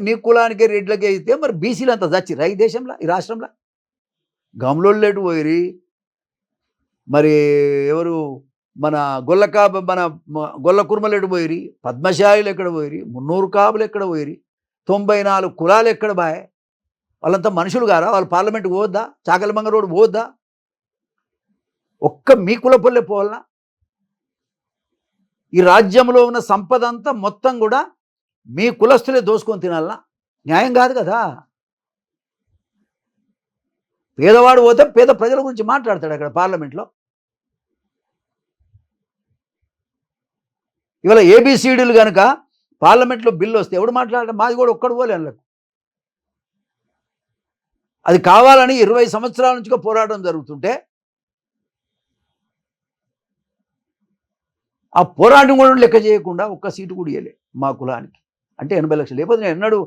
నీ కులానికే రెడ్లకే అయితే మరి బీసీలు అంతా చచ్చిరా ఈ దేశంలో, ఈ రాష్ట్రంలో? గమలోళ్ళు ఎటు పోయిరి, మరి ఎవరు మన గొల్ల కుర్మలు ఎటు పోయిరి, పద్మశాలీలు ఎక్కడ పోయిరి, 300 కాపులు ఎక్కడ పోయిరి, 94 కులాలు ఎక్కడ బాయ్? వాళ్ళంతా మనుషులు గారా? వాళ్ళు పార్లమెంట్కి పోవద్దా? చాకలిమంగ రోడ్డు పోవద్దా? ఒక్క మీ కులపల్లె పోవాలనా? ఈ రాజ్యంలో ఉన్న సంపద అంతా మొత్తం కూడా మీ కులస్తులే దోసుకొని తినాలనా? న్యాయం కాదు కదా. పేదవాడు పోతే పేద ప్రజల గురించి మాట్లాడతాడు అక్కడ పార్లమెంట్లో. ఇవాళ ఏబిసిడీలు కనుక పార్లమెంట్లో బిల్లు వస్తే ఎవడు మాట్లాడాలి? మాది కూడా ఒక్కడు పోలే అందులోకి. అది కావాలని 20 సంవత్సరాల నుంచి పోరాటం జరుగుతుంటే ఆ పోరాటం కూడా లెక్క చేయకుండా ఒక్క సీటు కూడా ఇవ్వలే మా కులానికి. అంటే 80 లక్షలు. లేకపోతే నేను ఎన్నడూ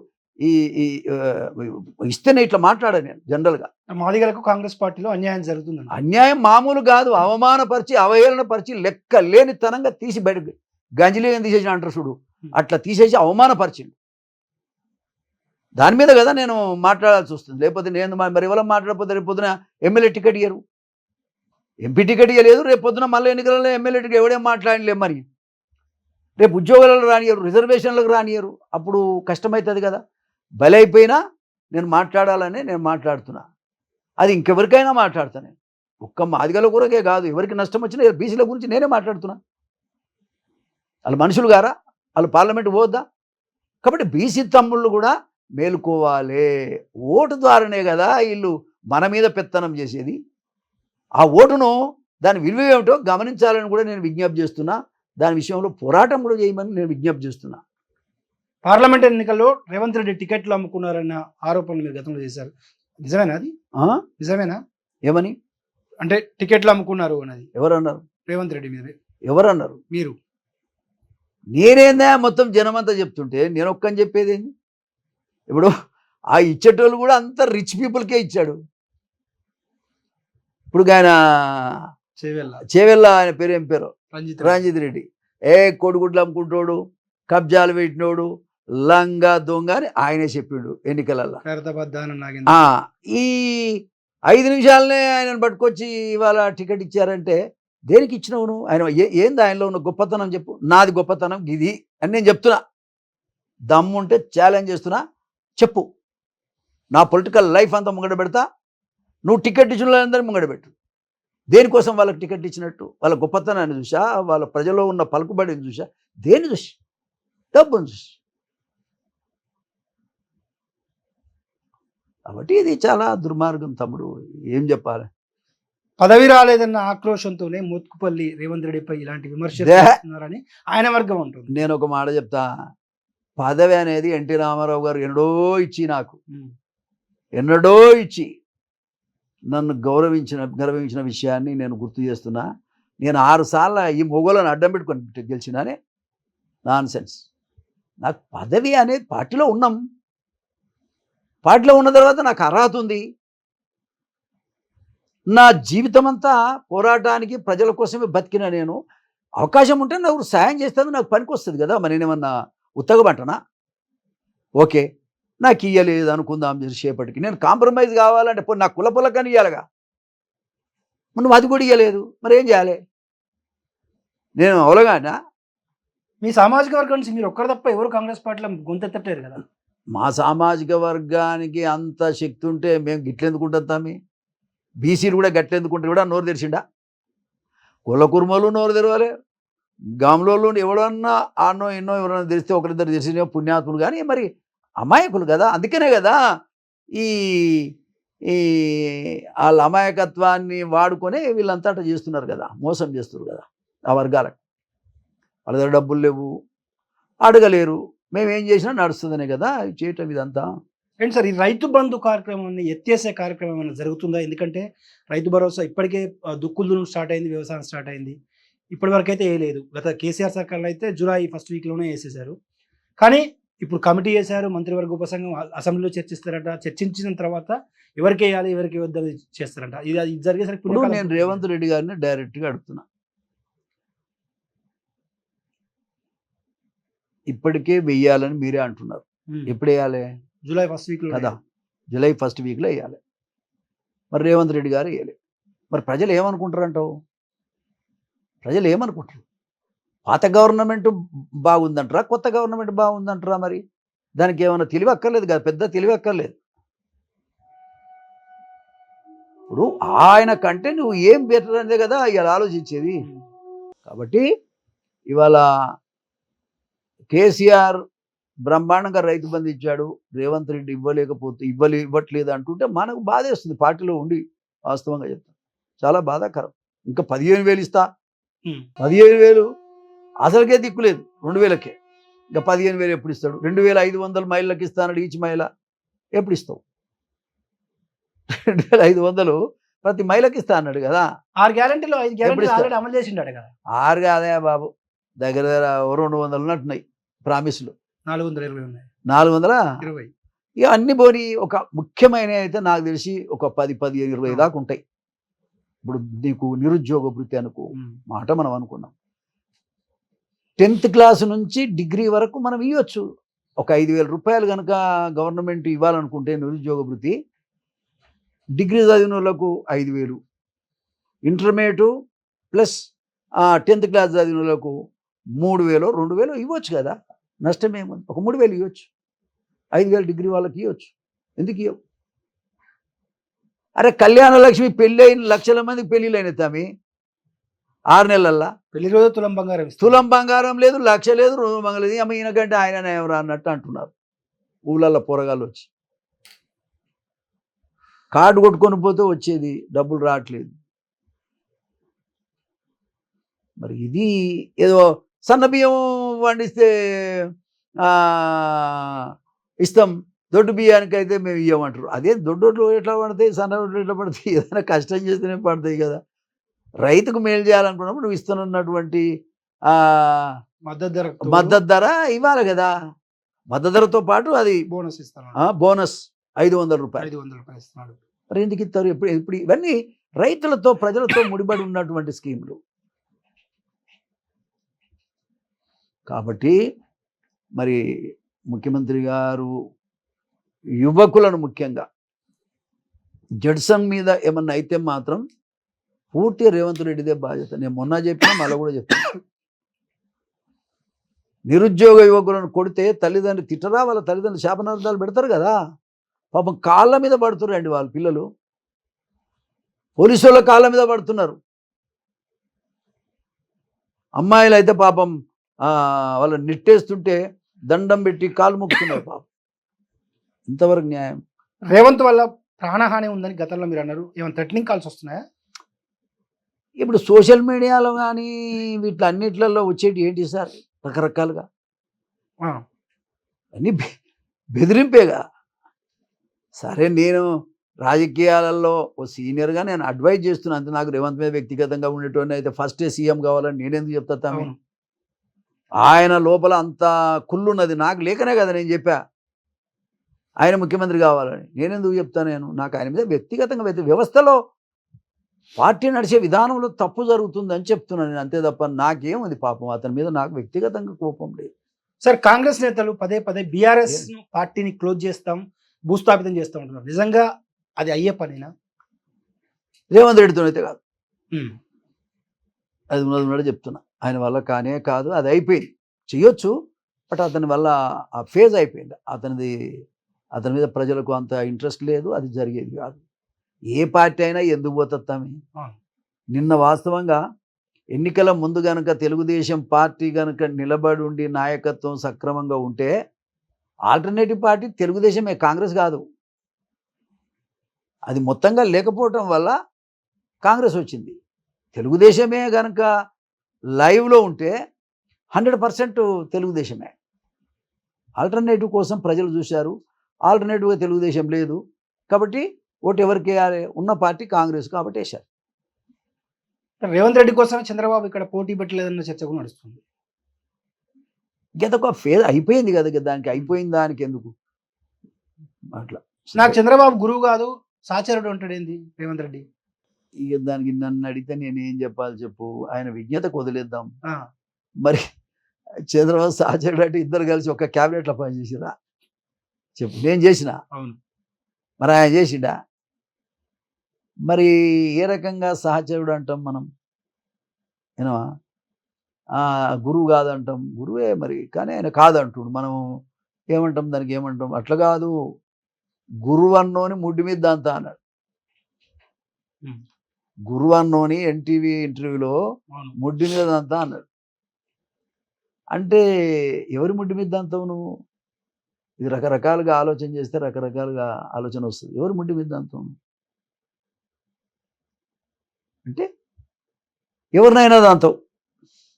ఇస్తేనే ఇట్లా మాట్లాడాను నేను జనరల్గా. మాదిగలకు కాంగ్రెస్ పార్టీలో అన్యాయం జరుగుతుంది. అన్యాయం మామూలు కాదు, అవమానపరిచి అవహేళనపరిచి లెక్క లేనితనంగా తీసి బయటకు గంజిలేని తీసేసిన అంటారు చూడు, అట్లా తీసేసి అవమానపరిచింది. దాని మీద కదా నేను మాట్లాడాల్సి వస్తుంది. లేకపోతే నేను మరి ఎవరు మాట్లాడకపోతే రేపు పొద్దున ఎమ్మెల్యే టికెట్ ఇయ్యరు. ఎంపీ టికెట్ ఇవ్వలేదు, రేపు పొద్దున మళ్ళీ ఎన్నికలలో ఎమ్మెల్యే టికెట్ ఎవడేం మాట్లాడలే. మరి రేపు ఉద్యోగాలకు రానియరు, రిజర్వేషన్లకు రానియరు, అప్పుడు కష్టమవుతుంది కదా. బలైపోయినా నేను మాట్లాడాలని నేను మాట్లాడుతున్నా, అది ఇంకెవరికైనా మాట్లాడతాను. ఒక్క మాదిగల కొరకే కాదు, ఎవరికి నష్టం వచ్చినా బీసీల గురించి నేనే మాట్లాడుతున్నా. వాళ్ళు మనుషులు గారా, వాళ్ళు పార్లమెంట్ పోవద్దా? కాబట్టి బీసీ తమ్ముళ్ళు కూడా మేలుకోవాలి. ఓటు ద్వారానే కదా వీళ్ళు మన మీద పెత్తనం చేసేది. ఆ ఓటును దాని విలువ ఏమిటో గమనించాలని కూడా నేను విజ్ఞప్తి చేస్తున్నా. దాని విషయంలో పోరాటం కూడా చేయమని నేను విజ్ఞప్తి చేస్తున్నా. పార్లమెంట్ ఎన్నికల్లో రేవంత్ రెడ్డి టికెట్లు అమ్ముకున్నారన్న ఆరోపణలు మీరు గతంలో చేశారు, నిజమేనా? అది నిజమేనా? ఏమని అంటే టికెట్లు అమ్ముకున్నారు అన్నది ఎవరన్నారు? రేవంత్ రెడ్డి మీద ఎవరన్నారు? మీరు. నేనేందా మొత్తం జనమంతా చెప్తుంటే నేను ఒక్కని చెప్పేది ఏంది? ఇప్పుడు ఆ ఇచ్చేటోళ్ళు కూడా అంత రిచ్ పీపుల్కే ఇచ్చాడు. ఇప్పుడు ఆయన చేవెళ్ళ, ఆయన పేరు ఏం పేరు, రంజిత్ రెడ్డి. కొడుగుడ్లు అమ్ముకుంటోడు, కబ్జాలు పెట్టినోడు, లంగా దొంగ అని ఆయనే చెప్పిండు ఎన్నికలలో. ఈ 5 నిమిషాలనే ఆయనను పట్టుకొచ్చి ఇవాళ టికెట్ ఇచ్చారంటే దేనికి ఇచ్చినావు నువ్వు? ఆయన ఏంది ఆయనలో ఉన్న గొప్పతనం చెప్పు. నాది గొప్పతనం ఇది అని నేను చెప్తున్నా. దమ్ముంటే ఛాలెంజ్ చేస్తున్నా, చెప్పు. నా పొలిటికల్ లైఫ్ అంతా ముంగడ పెడతా, నువ్వు టికెట్ ఇచ్చిన వాళ్ళందరినీ ముంగడ పెట్టు. దేనికోసం వాళ్ళకి టికెట్ ఇచ్చినట్టు? వాళ్ళ గొప్పతనాన్ని చూసా, వాళ్ళ ప్రజల్లో ఉన్న పలుకుబడిని చూసా, దేన్ని చూసి? డబ్బును చూసి. కాబట్టి ఇది చాలా దుర్మార్గం తమ్ముడు, ఏం చెప్పాలి. పదవి రాలేదన్న ఆక్రోషంతోనే మోత్కుపల్లి రేవంత్ రెడ్డిపై ఇలాంటి విమర్శలు చేస్తున్నారని ఆయన వర్గం ఉంటుంది. నేను ఒక మాట చెప్తా, పదవి అనేది ఎన్టీ రామారావు గారు ఎన్నడో ఇచ్చి, నాకు ఎన్నడో ఇచ్చి నన్ను గౌరవించిన విషయాన్ని నేను గుర్తు చేస్తున్నా. నేను 6 సార్లు ఈ మొగోళ్ళని అడ్డం పెట్టుకొని గెలిచినానే. Non sense. నాకు పదవి అనేది పార్టీలో ఉన్నాం, పార్టీలో ఉన్న తర్వాత నాకు అర్హత ఉంది. నా జీవితం అంతా పోరాటానికి ప్రజల కోసమే బతికిన నేను. అవకాశం ఉంటే నాకు సాయం చేస్తుంది, నాకు పనికి వస్తుంది కదా. మరి నేనేమన్నా ఉత్తగబట్టనా? ఓకే, నాకు ఇయ్యలేదు అనుకుందాం చేసేపటికి. నేను కాంప్రమైజ్ కావాలంటే నా కులపొలకని ఇవ్వాలిగా, నువ్వు అది కూడా ఇయ్యలేదు, మరి ఏం చేయాలి? నేను అవలగానా? మీ సామాజిక వర్గం నుంచి మీరు ఒక్కరు తప్ప ఎవరు కాంగ్రెస్ పార్టీలో గొంతెత్తట్లేరు కదా. మా సామాజిక వర్గానికి అంత శక్తి ఉంటే మేము గిట్లెందుకుంటాం తమ్మి? బీసీలు కూడా గట్లెందుకుంటే కూడా నోరు తెరిచిండా? కుల కుర్మలు నోరు తెరవాలి, గాంలోళ్ళు ఎవడన్నా ఆన్నో ఎన్నో ఎవరన్నా తెరిస్తే ఒకరిద్దరు తెరిచిన పుణ్యాత్ములు, కానీ మరి అమాయకులు కదా. అందుకనే కదా ఈ ఈ వాళ్ళ అమాయకత్వాన్ని వాడుకొని వీళ్ళంతా అట్లా చేస్తున్నారు కదా, మోసం చేస్తున్నారు కదా ఆ వర్గాలకు. వాళ్ళ దగ్గర డబ్బులు లేవు, అడగలేరు, మేమేం చేసినా నడుస్తుందనే కదా చేయటం ఇదంతా. ఏంటి సార్, ఈ రైతు బంధు కార్యక్రమాన్ని ఎత్తేసే కార్యక్రమం ఏమైనా జరుగుతుందా? ఎందుకంటే రైతు భరోసా ఇప్పటికే దుక్కులు స్టార్ట్ అయింది, వ్యవసాయం స్టార్ట్ అయింది, ఇప్పటి వరకు అయితే వేయలేదు. గత కేసీఆర్ సర్కార్లో అయితే జూలై ఫస్ట్ వీక్లోనే వేసేశారు. కానీ ఇప్పుడు కమిటీ చేశారు, మంత్రివర్గ ఉపసంఘం అసెంబ్లీలో చర్చిస్తారట. చర్చించిన తర్వాత ఎవరికి వేయాలి, ఎవరికి వద్దని చేస్తారంట. ఇది జరిగేసరికి నేను రేవంత్ రెడ్డి గారిని డైరెక్ట్గా అడుగుతున్నా, ఇప్పటికే వెయ్యాలని మీరే అంటున్నారు, ఎప్పుడు వేయాలి? జూలై ఫస్ట్ వీక్లో కదా, జూలై ఫస్ట్ వీక్లో వేయాలి. మరి రేవంత్ రెడ్డి గారు వేయాలి. మరి ప్రజలు ఏమనుకుంటారంటావు? ప్రజలు ఏమనుకుంటారు? పాత గవర్నమెంట్ బాగుందంటారా, కొత్త గవర్నమెంట్ బాగుందంటారా? మరి దానికి ఏమైనా తెలివి అక్కర్లేదు కదా, పెద్ద తెలివి అక్కర్లేదు. ఇప్పుడు ఆయన కంటే నువ్వు ఏం బెటర్ అనేది కదా ఇవాళ ఆలోచించేది. కాబట్టి ఇవాళ కేసీఆర్ బ్రహ్మాండంగా రైతు బంధు ఇచ్చాడు, రేవంత్ రెడ్డి ఇవ్వట్లేదు అంటుంటే మనకు బాధేస్తుంది. పార్టీలో ఉండి వాస్తవంగా చెప్తాను, చాలా బాధాకరం. ఇంకా 15,000 ఇస్తా, 15,000 అసలుకే దిక్కులేదు, 2,000కే. ఇంకా 15,000 ఎప్పుడు ఇస్తాడు? 2,500 మహిళలకు ఇస్తానడు, ఈచ్ మహిళ ఎప్పుడు ఇస్తావు? 2,500 ప్రతి మహిళకి ఇస్తా అన్నాడు కదా. 6 గ్యారెంటీలో 5 గ్యారెంటీలు అమలు చేసిండాడు కదా. 6 కాదయా బాబు, దగ్గర 200 ఉన్నట్టున్నాయి ప్రామిస్లు. 420 ఉన్నాయి, 420. ఇక అన్ని పోని ఒక ముఖ్యమైన అయితే నాకు తెలిసి ఒక 10, 15, 20 దాకా ఉంటాయి. ఇప్పుడు నీకు నిరుద్యోగ భృతి అనుకో మాట మనం అనుకున్నాం, 10th క్లాస్ నుంచి డిగ్రీ వరకు మనం ఇవ్వచ్చు. ఒక 5,000 రూపాయలు కనుక గవర్నమెంట్ ఇవ్వాలనుకుంటే నిరుద్యోగ భృతి, డిగ్రీ చదివిన వాళ్ళకు 5,000, ఇంటర్మీడియట్ ప్లస్ 10th క్లాస్ చదివిన వాళ్ళకు 3,000 2,000 ఇవ్వచ్చు కదా, నష్టం ఏముంది? ఒక 3,000 ఇవ్వచ్చు, 5,000 డిగ్రీ వాళ్ళకి ఇవ్వచ్చు, ఎందుకు ఇవ్వవు? అరే కళ్యాణ లక్ష్మి పెళ్ళి అయిన లక్షల మందికి పెళ్ళిళ్ళు అయినాయి తమ్మి 6 నెలల్లో. పెళ్లి రోజు తులం బంగారం ఇస్తారు. తులం బంగారం లేదు, లక్ష లేదు, రుణం బంగారం లేదు. అమ్మ ఈయనకంటే ఆయన ఎవరా అన్నట్టు అంటున్నారు ఊళ్ళల్లో పోరగాళ్ళు వచ్చి. కార్డు కొట్టుకొని పోతే వచ్చేది, డబ్బులు రావట్లేదు. మరి ఇది ఏదో సన్న బియ్యం వండిస్తే ఇస్తాం, దొడ్డు బియ్యానికి అయితే మేము ఇవ్వమంటారు. అదే దొడ్డోట్లు ఎట్లా పడతాయి, సన్న రోడ్లు ఎట్లా పడతాయి? ఏదైనా కష్టం చేస్తేనే పడతాయి కదా. రైతుకు మేలు చేయాలనుకున్నప్పుడు నువ్వు ఇస్తున్నటువంటి మద్దతు ధర ఇవ్వాలి కదా. మద్దతు ధరతో పాటు అది బోనస్ ఇస్తాను, బోనస్ 500 రూపాయలు. 500 రూపాయలు ఇస్తున్నాడు. మరి ఎందుకు ఇస్తారు? ఇప్పుడు ఇవన్నీ రైతులతో ప్రజలతో ముడిపడి ఉన్నటువంటి స్కీములు కాబట్టి మరి ముఖ్యమంత్రి గారు యువకులను ముఖ్యంగా జడ్సన్ మీద ఏమన్నా అయితే మాత్రం పూర్తిగా రేవంత్ రెడ్డిదే బాధ్యత. నేను మొన్న చెప్పినా మళ్ళీ కూడా చెప్తాను. నిరుద్యోగ యువకులను కొడితే తల్లిదండ్రులు తిట్టరా, వాళ్ళ తల్లిదండ్రులు శాపనార్థాలు పెడతారు కదా. పాపం కాళ్ళ మీద పడుతున్నారండి వాళ్ళ పిల్లలు, పోలీసు వాళ్ళ కాళ్ళ మీద పడుతున్నారు. అమ్మాయిలు అయితే పాపం వాళ్ళని నెట్టేస్తుంటే దండం పెట్టి కాలు మొక్కుతున్నారు పాపం. ఇంతవరకు న్యాయం? రేవంత్ వల్ల ప్రాణహాని ఉందని గతంలో మీరు అన్నారు, ఏమైనా థ్రెటనింగ్ కాల్స్ వస్తున్నాయా? ఇప్పుడు సోషల్ మీడియాలో కానీ వీటి అన్నిట్లలో వచ్చేటి ఏంటి సార్? రకరకాలుగా అన్నీ బెదిరింపేగా. సరే నేను రాజకీయాలలో ఓ సీనియర్గా నేను అడ్వైజ్ చేస్తున్నాను అంతే. నాకు రేవంత్ మీద వ్యక్తిగతంగా ఉండేటోని అయితే ఫస్టే సీఎం కావాలని నేనెందుకు చెప్తా తమ్మి? ఆయన లోపల అంత కుళ్ళున్నది నాకు లేకనే కదా నేను చెప్పా ఆయన ముఖ్యమంత్రి కావాలని. నేనెందుకు చెప్తాను? నాకు ఆయన మీద వ్యక్తిగతంగా వ్యవస్థలో పార్టీ నడిచే విధానంలో తప్పు జరుగుతుందని చెప్తున్నాను నేను, అంతే తప్ప నాకేముంది పాపం అతని మీద నాకు వ్యక్తిగతంగా కోపం లేదు. సార్ కాంగ్రెస్ నేతలు పదే పదే బీఆర్ఎస్ పార్టీని క్లోజ్ చేస్తాం, భూస్థాపితం చేస్తాం అంటున్నారు. నిజంగా అది అయ్యే పనేనా? రేవంత్ రెడ్డితో అయితే కాదు, అది ఉన్నది చెప్తున్నా. ఆయన వల్ల కానే కాదు, అది అయిపోయింది. చెయ్యొచ్చు, బట్ అతని వల్ల ఆ ఫేజ్ అయిపోయింది. అతని మీద ప్రజలకు అంత ఇంట్రెస్ట్ లేదు, అది జరిగేది కాదు. ఏ పార్టీ అయినా ఎందుకు పోతామే? నిన్న వాస్తవంగా ఎన్నికల ముందు గనక తెలుగుదేశం పార్టీ గనక నిలబడి ఉండి నాయకత్వం సక్రమంగా ఉంటే ఆల్టర్నేటివ్ పార్టీ తెలుగుదేశమే, కాంగ్రెస్ కాదు. అది మొత్తంగా లేకపోవటం వల్ల కాంగ్రెస్ వచ్చింది. తెలుగుదేశమే గనక లైవ్లో ఉంటే 100% తెలుగుదేశమే. ఆల్టర్నేటివ్ కోసం ప్రజలు చూశారు, ఆల్టర్నేటివ్గా తెలుగుదేశం లేదు కాబట్టి ఓటు ఎవరికి వేయాలి? ఉన్న పార్టీ కాంగ్రెస్ కాబట్టి వేశారు. రేవంత్ రెడ్డి కోసమే చంద్రబాబు ఇక్కడ పోటీ పెట్టలేదన్న చర్చ కూడా నడుస్తుంది. ఇంకొక ఫేజ్ అయిపోయింది కదా, దానికి అయిపోయిన దానికి ఎందుకు అట్లా? నాకు చంద్రబాబు గురువు కాదు, సాచరుడు అంటాడు ఏంది రేవంత్ రెడ్డి? ఇక దానికి నన్ను అడిగితే నేను ఏం చెప్పాలి చెప్పు? ఆయన విజ్ఞతకు వదిలేద్దాం. మరి చంద్రబాబు సాచరుడు అంటే ఇద్దరు కలిసి ఒక క్యాబినెట్లో పనిచేసిరా చెప్పు? నేను చేసిన, మరి ఆయన చేసిండా? మరి ఏ రకంగా సహచరుడు అంటాం మనం? ఏనా గురువు కాదంటాం, గురువే మరి, కానీ ఆయన కాదంటుడు. మనం ఏమంటాం దానికి? ఏమంటాం? అట్లా కాదు, గురువు అన్నోని ముడ్డి మీద దాంతా అన్నాడు. గురువు అన్నోని ఎన్టీవీ ఇంటర్వ్యూలో ముడ్డి మీద దాంతా అన్నాడు. అంటే ఎవరి ముడ్డి మీద దాంతావు నువ్వు? ఇది రకరకాలుగా ఆలోచన చేస్తే రకరకాలుగా ఆలోచన వస్తుంది. ఎవరి ముడ్డి మీద దాంతావు అంటే? ఎవరినైనా దాంతావు,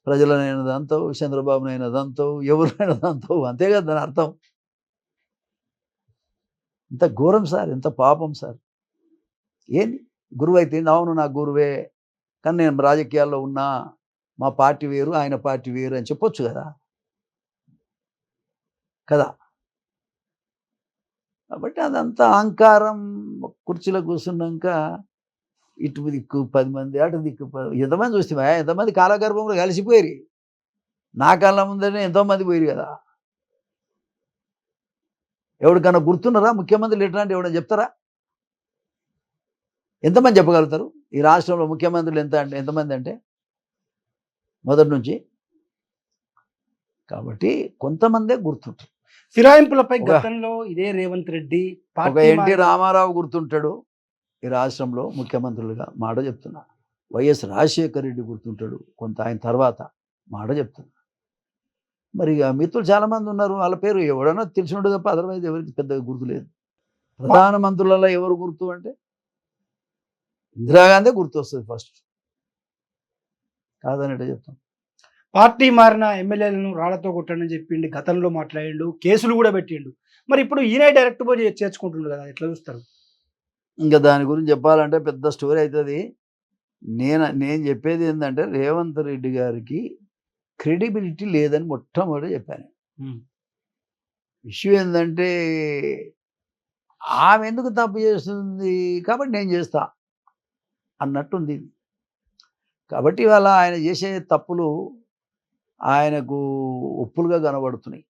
ప్రజలనైనా దాంతావు, చంద్రబాబునైనా దాంతావు, ఎవరినైనా దాంతావు, అంతే కదా దాని అర్థం. ఎంత ఘోరం సార్, ఎంత పాపం సార్. ఏంది గురువు అయితే? అవును నా గురువే, కానీ నేను రాజకీయాల్లో ఉన్నా, మా పార్టీ వేరు ఆయన పార్టీ వేరు అని చెప్పొచ్చు కదా కదా. కాబట్టి అదంతా అహంకారం. కుర్చీలో కూర్చున్నాక ఇటు దిక్కు 10 మంది, అటు దిక్కు ఎంతమంది చూస్తే ఎంతమంది కాలగర్భంలో కలిసిపోయారు. నా కళ్ళ ముందరనే ఎంతోమంది పోయారు కదా. ఎవరికన్నా గుర్తున్నారా ముఖ్యమంత్రులు ఎట్లాంటి? ఎవడని చెప్తారా? ఎంతమంది చెప్పగలుగుతారు? ఈ రాష్ట్రంలో ముఖ్యమంత్రులు ఎంతమంది అంటే మొదటి నుంచి. కాబట్టి కొంతమందే గుర్తుంటారు. ఫిరాయింపులపై గతంలో ఇదే రేవంత్ రెడ్డి ఒక పార్టీ ఎన్టీ రామారావు గుర్తుంటాడు ఈ రాష్ట్రంలో ముఖ్యమంత్రులుగా, మాట చెప్తున్నా. వైఎస్ రాజశేఖర రెడ్డి గుర్తుంటాడు కొంత ఆయన తర్వాత, మాట చెప్తున్నా. మరి ఇక మిత్రులు చాలామంది ఉన్నారు, వాళ్ళ పేరు ఎవడన్నా తెలిసి ఉండదు తప్ప అదర్వైజ్ ఎవరికి పెద్దగా గుర్తు లేదు. ప్రధానమంత్రులలో ఎవరు గుర్తు అంటే ఇందిరాగాంధీ గుర్తు వస్తుంది ఫస్ట్, కాదనట్టే చెప్తాం. పార్టీ మారిన ఎమ్మెల్యేలను రాళ్లతో కొట్టండి చెప్పిండు, గతంలో మాట్లాడిండు, కేసులు కూడా పెట్టిండు. మరి ఇప్పుడు ఈయన డైరెక్ట్ పోయి చేర్చుకుంటుండు కదా, ఎట్లా చూస్తారు? ఇంకా దాని గురించి చెప్పాలంటే పెద్ద స్టోరీ అవుతుంది. నేను చెప్పేది ఏంటంటే రేవంత్ రెడ్డి గారికి క్రెడిబిలిటీ లేదని మొట్టమొదటి చెప్పాను. ఇష్యూ ఏంటంటే ఆమె ఎందుకు తప్పు చేస్తుంది కాబట్టి నేను చేస్తా అన్నట్టుంది. కాబట్టి ఇవాళ ఆయన చేసే తప్పులు ఆయనకు ఒప్పులుగా కనబడుతున్నాయి.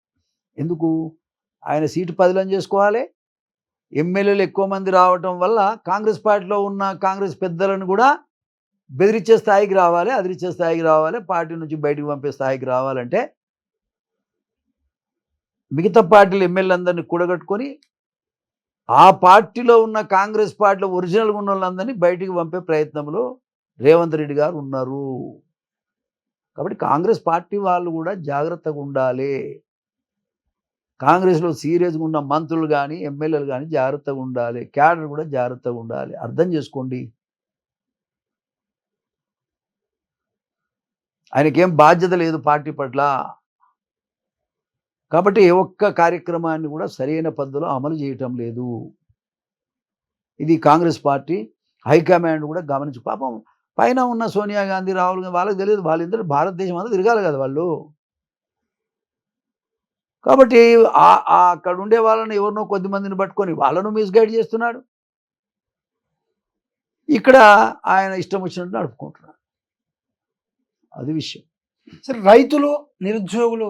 ఎందుకు? ఆయన సీటు పదిలం చేసుకోవాలి, ఎమ్మెల్యేలు ఎక్కువ మంది రావటం వల్ల కాంగ్రెస్ పార్టీలో ఉన్న కాంగ్రెస్ పెద్దలను కూడా బెదిరించే స్థాయికి రావాలి, అదిరించే స్థాయికి రావాలి, పార్టీ నుంచి బయటకు పంపే స్థాయికి రావాలంటే మిగతా పార్టీలు ఎమ్మెల్యేలందరినీ కూడగట్టుకొని ఆ పార్టీలో ఉన్న కాంగ్రెస్ పార్టీలో ఒరిజినల్గా ఉన్న వాళ్ళందరినీ బయటికి పంపే ప్రయత్నంలో రేవంత్ రెడ్డి గారు ఉన్నారు. కాబట్టి కాంగ్రెస్ పార్టీ వాళ్ళు కూడా జాగ్రత్తగా ఉండాలి. కాంగ్రెస్లో సీరియస్గా ఉన్న మంత్రులు కానీ ఎమ్మెల్యేలు కానీ జాగ్రత్తగా ఉండాలి, క్యాడర్ కూడా జాగ్రత్తగా ఉండాలి. అర్థం చేసుకోండి, ఆయనకేం బాధ్యత లేదు పార్టీ పట్ల. కాబట్టి ఏ ఒక్క కార్యక్రమాన్ని కూడా సరైన పద్ధతిలో అమలు చేయటం లేదు. ఇది కాంగ్రెస్ పార్టీ హైకమాండ్ కూడా గమనించు. పాపం పైన ఉన్న సోనియా గాంధీ, రాహుల్ గాంధీ వాళ్ళకి తెలియదు, వాళ్ళిద్దరు భారతదేశం అంతా తిరగాలి కదా వాళ్ళు. కాబట్టి అక్కడ ఉండే వాళ్ళని ఎవరినో కొద్ది మందిని పట్టుకొని వాళ్ళను మిస్గైడ్ చేస్తున్నాడు. ఇక్కడ ఆయన ఇష్టం వచ్చినట్టు నడుపుకుంటున్నాడు. అది విషయం. సరే, రైతులు నిరుద్యోగులు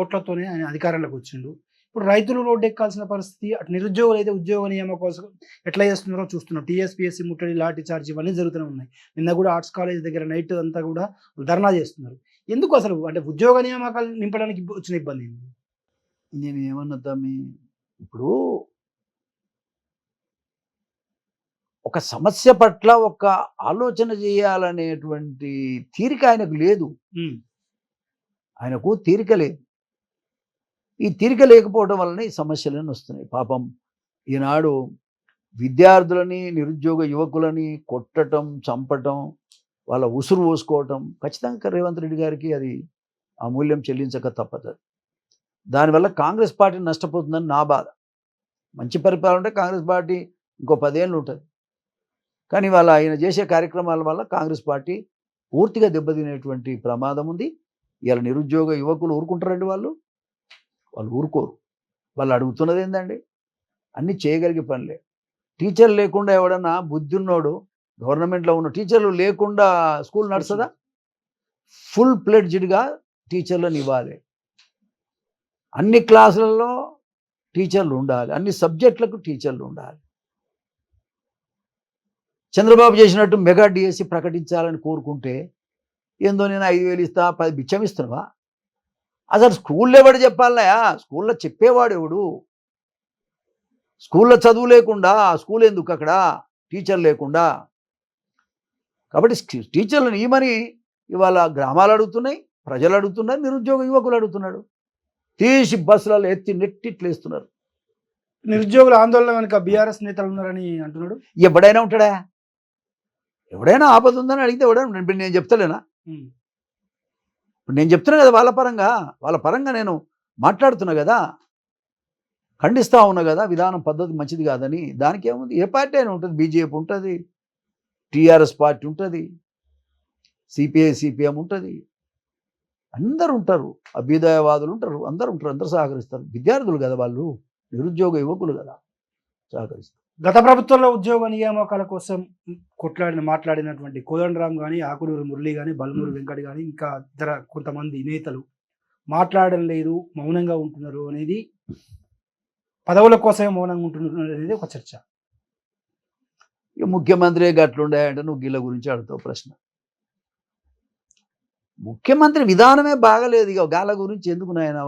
ఓట్లతోనే ఆయన అధికారంలోకి వచ్చిండు. ఇప్పుడు రైతులు రోడ్డు ఎక్కాల్సిన పరిస్థితి, అటు నిరుద్యోగులు అయితే ఉద్యోగ నియామకం కోసం ఎట్లా చేస్తున్నారో చూస్తున్నాం. టీఎస్పీఎస్సీ ముట్టడి, లాఠీ చార్జ్ ఇవన్నీ జరుగుతూనే ఉన్నాయి. నిన్న కూడా ఆర్ట్స్ కాలేజ్ దగ్గర నైట్ అంతా కూడా ధర్నా చేస్తున్నారు. ఎందుకు అసలు? అంటే ఉద్యోగ నియామకాలు నింపడానికి వచ్చిన ఇబ్బంది ఏంటి? నేను ఏమన్నా తమ్మి, ఇప్పుడు ఒక సమస్య పట్ల ఒక ఆలోచన చేయాలనేటువంటి తీరిక ఆయనకు లేదు. ఆయనకు తీరిక లేదు. ఈ తీరిక లేకపోవడం వలన ఈ సమస్యలన్నీ వస్తున్నాయి. పాపం ఈనాడు విద్యార్థులని, నిరుద్యోగ యువకులని కొట్టడం, చంపటం, వాళ్ళ ఉసురు పోసుకోవటం ఖచ్చితంగా రేవంత్ రెడ్డి గారికి అది ఆ మూల్యం చెల్లించక తప్పదు. దానివల్ల కాంగ్రెస్ పార్టీ నష్టపోతుందని నా బాధ. మంచి పరిపాలన ఉంటే కాంగ్రెస్ పార్టీ ఇంకో 10 ఏళ్ళు ఉంటుంది. కానీ వాళ్ళ ఆయన చేసే కార్యక్రమాల వల్ల కాంగ్రెస్ పార్టీ పూర్తిగా దెబ్బతినేటువంటి ప్రమాదం ఉంది. ఇవాళ నిరుద్యోగ యువకులు ఊరుకుంటారండి? వాళ్ళు ఊరుకోరు. వాళ్ళు అడుగుతున్నది ఏందండి? అన్నీ చేయగలిగే పనులే. టీచర్లు లేకుండా ఎవడన్నా బుద్ధి ఉన్నోడు, గవర్నమెంట్లో ఉన్న టీచర్లు లేకుండా స్కూల్ నడుస్తుందా? ఫుల్ ప్లెడ్జ్డ్గా టీచర్లను ఇవ్వాలి. అన్ని క్లాసులలో టీచర్లు ఉండాలి, అన్ని సబ్జెక్టులకు టీచర్లు ఉండాలి. చంద్రబాబు చేసినట్టు మెగా డిఎస్సి ప్రకటించాలని కోరుకుంటే ఏందో నేను 5,000 ఇస్తా, 10 బిచ్చం ఇస్తున్నావా? అసలు స్కూల్లో ఎవడు చెప్పాలయా? స్కూల్లో చెప్పేవాడు ఎవడు? స్కూల్లో చదువు లేకుండా స్కూల్ ఎందుకు అక్కడ, టీచర్ లేకుండా? కాబట్టి టీచర్లను ఈమని ఇవాళ గ్రామాలు అడుగుతున్నాయి, ప్రజలు అడుగుతున్నారు, నిరుద్యోగ యువకులు అడుగుతున్నాడు. తీసి బస్సులలో ఎత్తి నెట్టిట్లేస్తున్నారు. నిరుద్యోగుల ఆందోళన వెనుక బీఆర్ఎస్ నేతలు ఉన్నారని అంటున్నాడు. ఎవడైనా ఉంటాడా? ఎవడైనా ఆపద ఉందని అడిగితే ఎవడైనా, ఇప్పుడు నేను చెప్తలేనా? ఇప్పుడు నేను చెప్తున్నా కదా, వాళ్ళ పరంగా నేను మాట్లాడుతున్నా కదా, ఖండిస్తూ ఉన్నా కదా, విధానం పద్ధతి మంచిది కాదని. దానికి ఏముంది? ఏ పార్టీ అయినా ఉంటుంది, బీజేపీ ఉంటుంది, టీఆర్ఎస్ పార్టీ ఉంటుంది, సిపిఐ సిపిఎం ఉంటుంది, అందరు ఉంటారు, అభ్యుదయవాదులు ఉంటారు, అందరు ఉంటారు, అందరూ సహకరిస్తారు. విద్యార్థులు కదా వాళ్ళు, నిరుద్యోగ యువకులు కదా, సహకరిస్తారు. గత ప్రభుత్వంలో ఉద్యోగ నియామకాల కోసం మాట్లాడినటువంటి కోదండరాం కానీ, ఆకునూరు మురళి కానీ, బల్మూరు వెంకట్ కానీ, ఇంకా ఇతర కొంతమంది నేతలు మాట్లాడడం లేదు, మౌనంగా ఉంటున్నారు అనేది, పదవుల కోసమే మౌనంగా ఉంటున్నారు అనేది ఒక చర్చ. ఇక ముఖ్యమంత్రి గట్లుండే అంటే నువ్వు గిల్ల గురించి అడుగుతావు ప్రశ్న. ముఖ్యమంత్రి విధానమే బాగలేదు. ఇక గాళ్ళ గురించి ఎందుకు నాయన